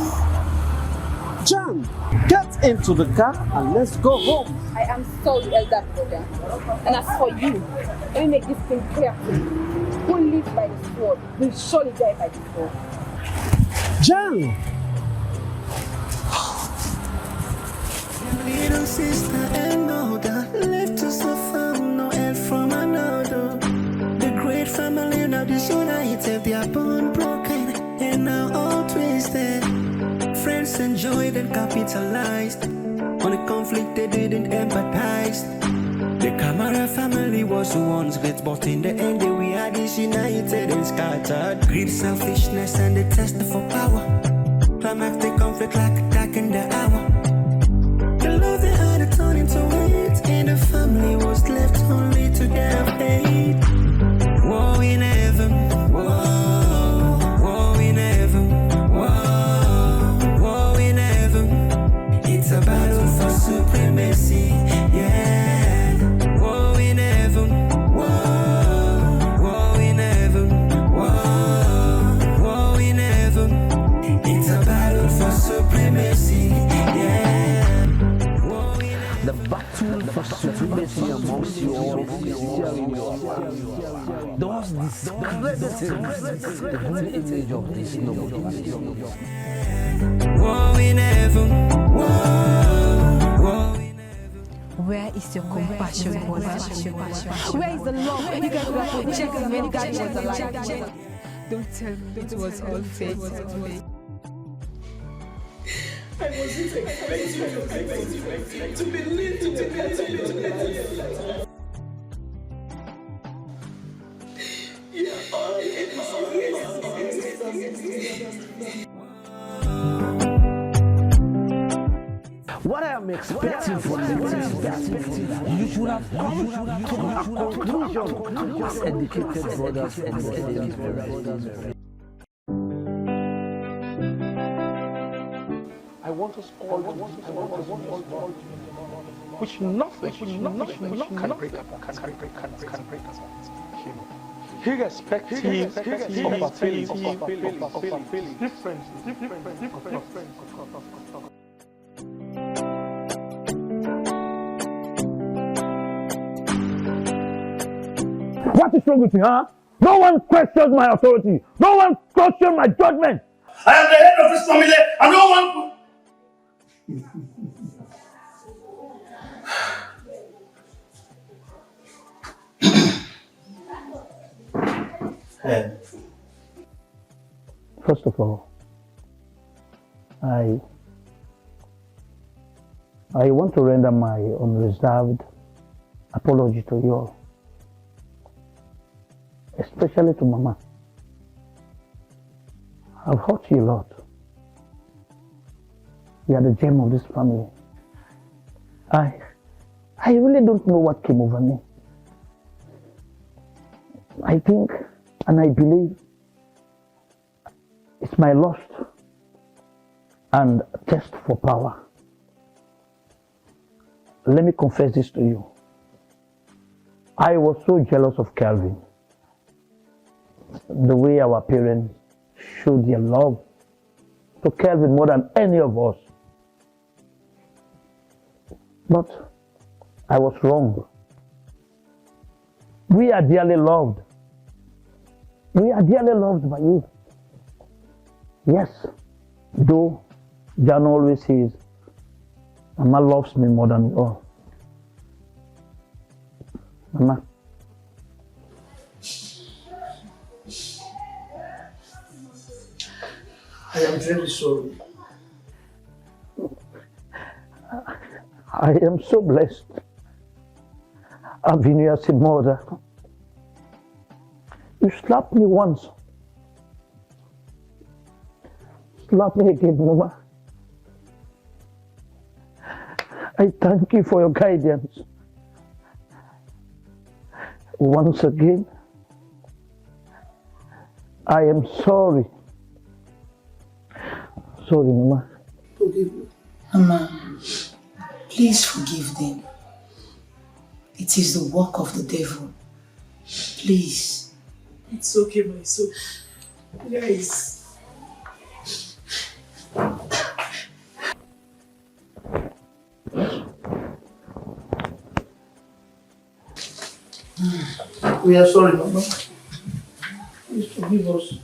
Jan, get into the car and let's go home. I am sorry, elder brother. And as for you, let me make this thing clear to you. Who lives by the sword will surely die by the sword. Jan! Little sister and mother left to suffer, no help from another. The great family now disunited, their bond broken and now all twisted. Friends enjoyed and capitalized on a conflict they didn't empathize. The Kamara family was once great, but in the end they we are disunited and scattered. Greed, selfishness, and the test for power. Climactic conflict like a dark in the hour. The love they had to turn into hate, and the family was left only to their fate. War in heaven, war in heaven, war in heaven. It's a battle for supremacy, yeah. War in heaven, war in heaven, war in heaven. It's a battle for supremacy, yeah. The battle for supremacy amongst you all is still in your heart. Those discrediting the very image of this noble. War in heaven, Where is your compassion, brother? Where is the love you guys were projecting when God was alive? Don't tell me it was all fake. I wasn't expecting to believe to You're all innocent. expecting from me is that you should have come to a conclusion as educated brothers and sisters. I want us all to which nothing can break us apart. Irrespective of our feelings, What is wrong with you, huh? No one questions my authority. No one questions my judgment. I am the head of this family and no one... First of all, I want to render my unreserved apology to you all, especially to Mama. I've hurt you a lot. You are the gem of this family. I really don't know what came over me. I think and I believe it's my lust and thirst for power. Let me confess this to you. I was so jealous of Calvin. The way our parents showed their love to Calvin more than any of us. But I was wrong. We are dearly loved. We are dearly loved by you. Yes, though John always says, Mama loves me more than you all. Mama. I am very sorry. I am so blessed having you as a mother. You slapped me once. Slap me again, Mama. I thank you for your guidance. Once again, I am sorry. Sorry, Mama. Forgive me. Mama, please forgive them. It is the work of the devil. Please. It's okay, my soul. Guys. We are sorry, Mama. Please forgive us.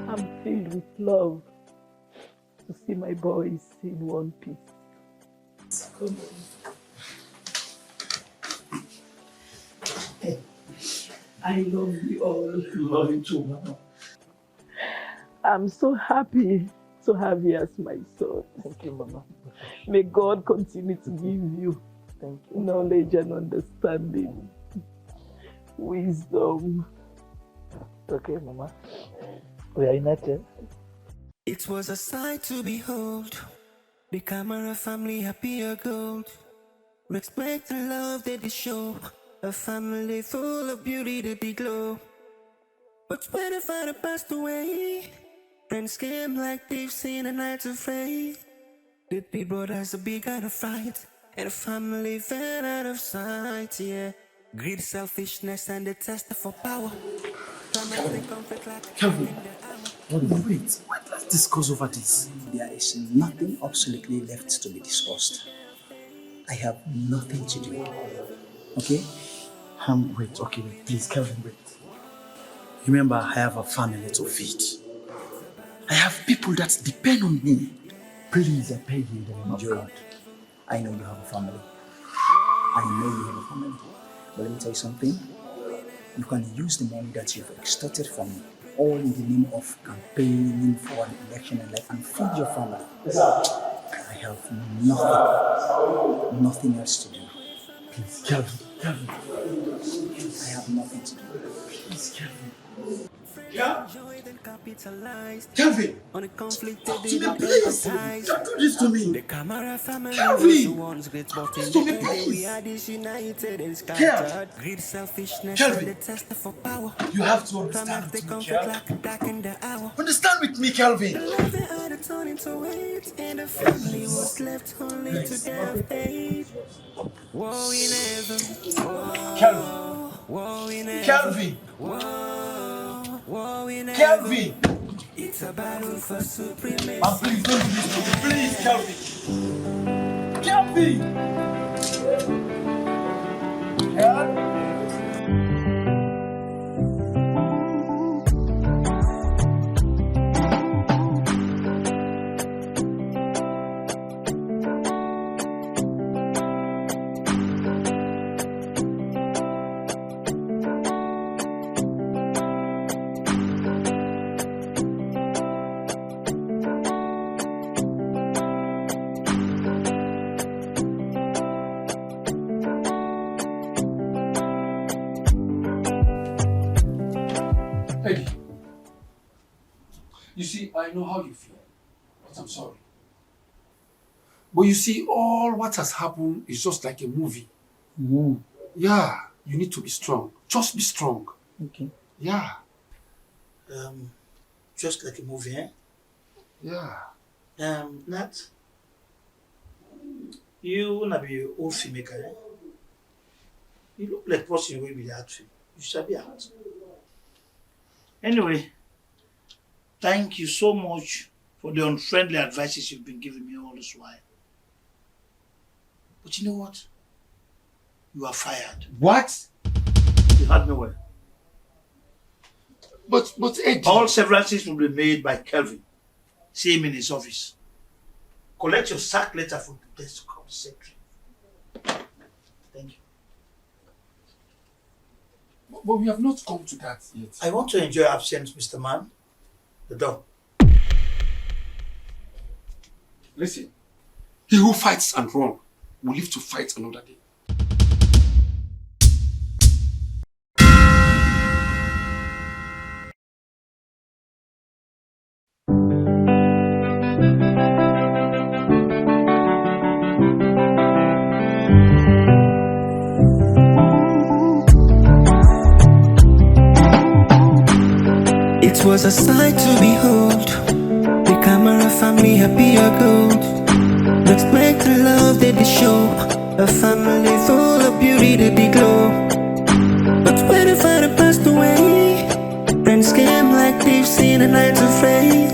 I'm filled with love to see my boys in one piece. I love you all. Love you too, Mama. I'm so happy to have you as my son. Thank you, Mama. May God continue to give you knowledge and understanding, wisdom. Okay, Mama. We are united. It was a sight to behold. The Kamara family happy or gold. Respect and love that they show. A family full of beauty to be glow. But when the father passed away, friends came like thieves in a night afraid. The big brothers began a fight, and the family fell out of sight, yeah. Greed, selfishness, and the test for power. Calvin, wait, let's discuss over this. There is nothing absolutely left to be discussed. I have nothing to do. Okay? Wait, please, Calvin, wait. Remember, I have a family to feed. I have people that depend on me. Please, I beg you in the name of God. I know you have a family. But let me tell you something. You can use the money that you've extorted from me all in the name of campaigning for an election and feed your family. I have nothing else to do. Please, Kelvin. I have nothing to do. Please, Kelvin. Kelvin! Talk to me, please! Don't do this to me! The Kamara family Kelvin! was once great, but Talk in to the me, end we please! are disunited and Kelvin! scattered. Greed, selfishness, Kelvin! and the test for power. You have to understand with me, Kelvin. Like dark in the hour. Understand with me, Kelvin! The love they had a turn into weight, and the family was left only to their fate. War in heaven. Kelvin! War in heaven. Kelvin! War in Kelvin! It's a battle for supremacy. And please don't do this to me, please, Kelvin! Kelvin! Eddie, you see, I know how you feel, but I'm sorry. But you see, all what has happened is just like a movie. Yeah, you need to be strong. Just be strong. Okay. Yeah. Just like a movie, eh? Yeah. Nat, you wanna be old filmmaker, eh? You look like person who will be the actor. You should be out. Anyway, thank you so much for the unfriendly advices you've been giving me all this while. But you know what? You are fired. What? You had me well. But Eddie... All severances will be made by Kelvin. See him in his office. Collect your sack letter from the desk of the secretary. Thank you. But we have not come to that yet. I want to enjoy absence, Mr. Man. The door. Listen, he who fights and runs will live to fight another day. It was a sight to behold. The Kamara family happy or gold. Let's make the love that they show. A family full of beauty that they glow. But when the father passed away, friends came like thieves in a night of faith.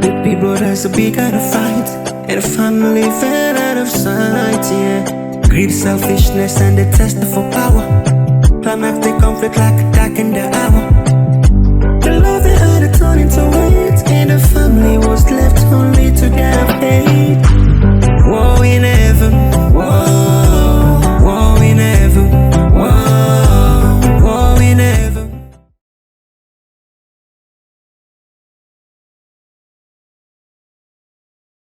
The big brothers a big out of fight, and the family fell out of sight, yeah. Greed, selfishness, and the test for power. Climax the conflict like a dark in the hour.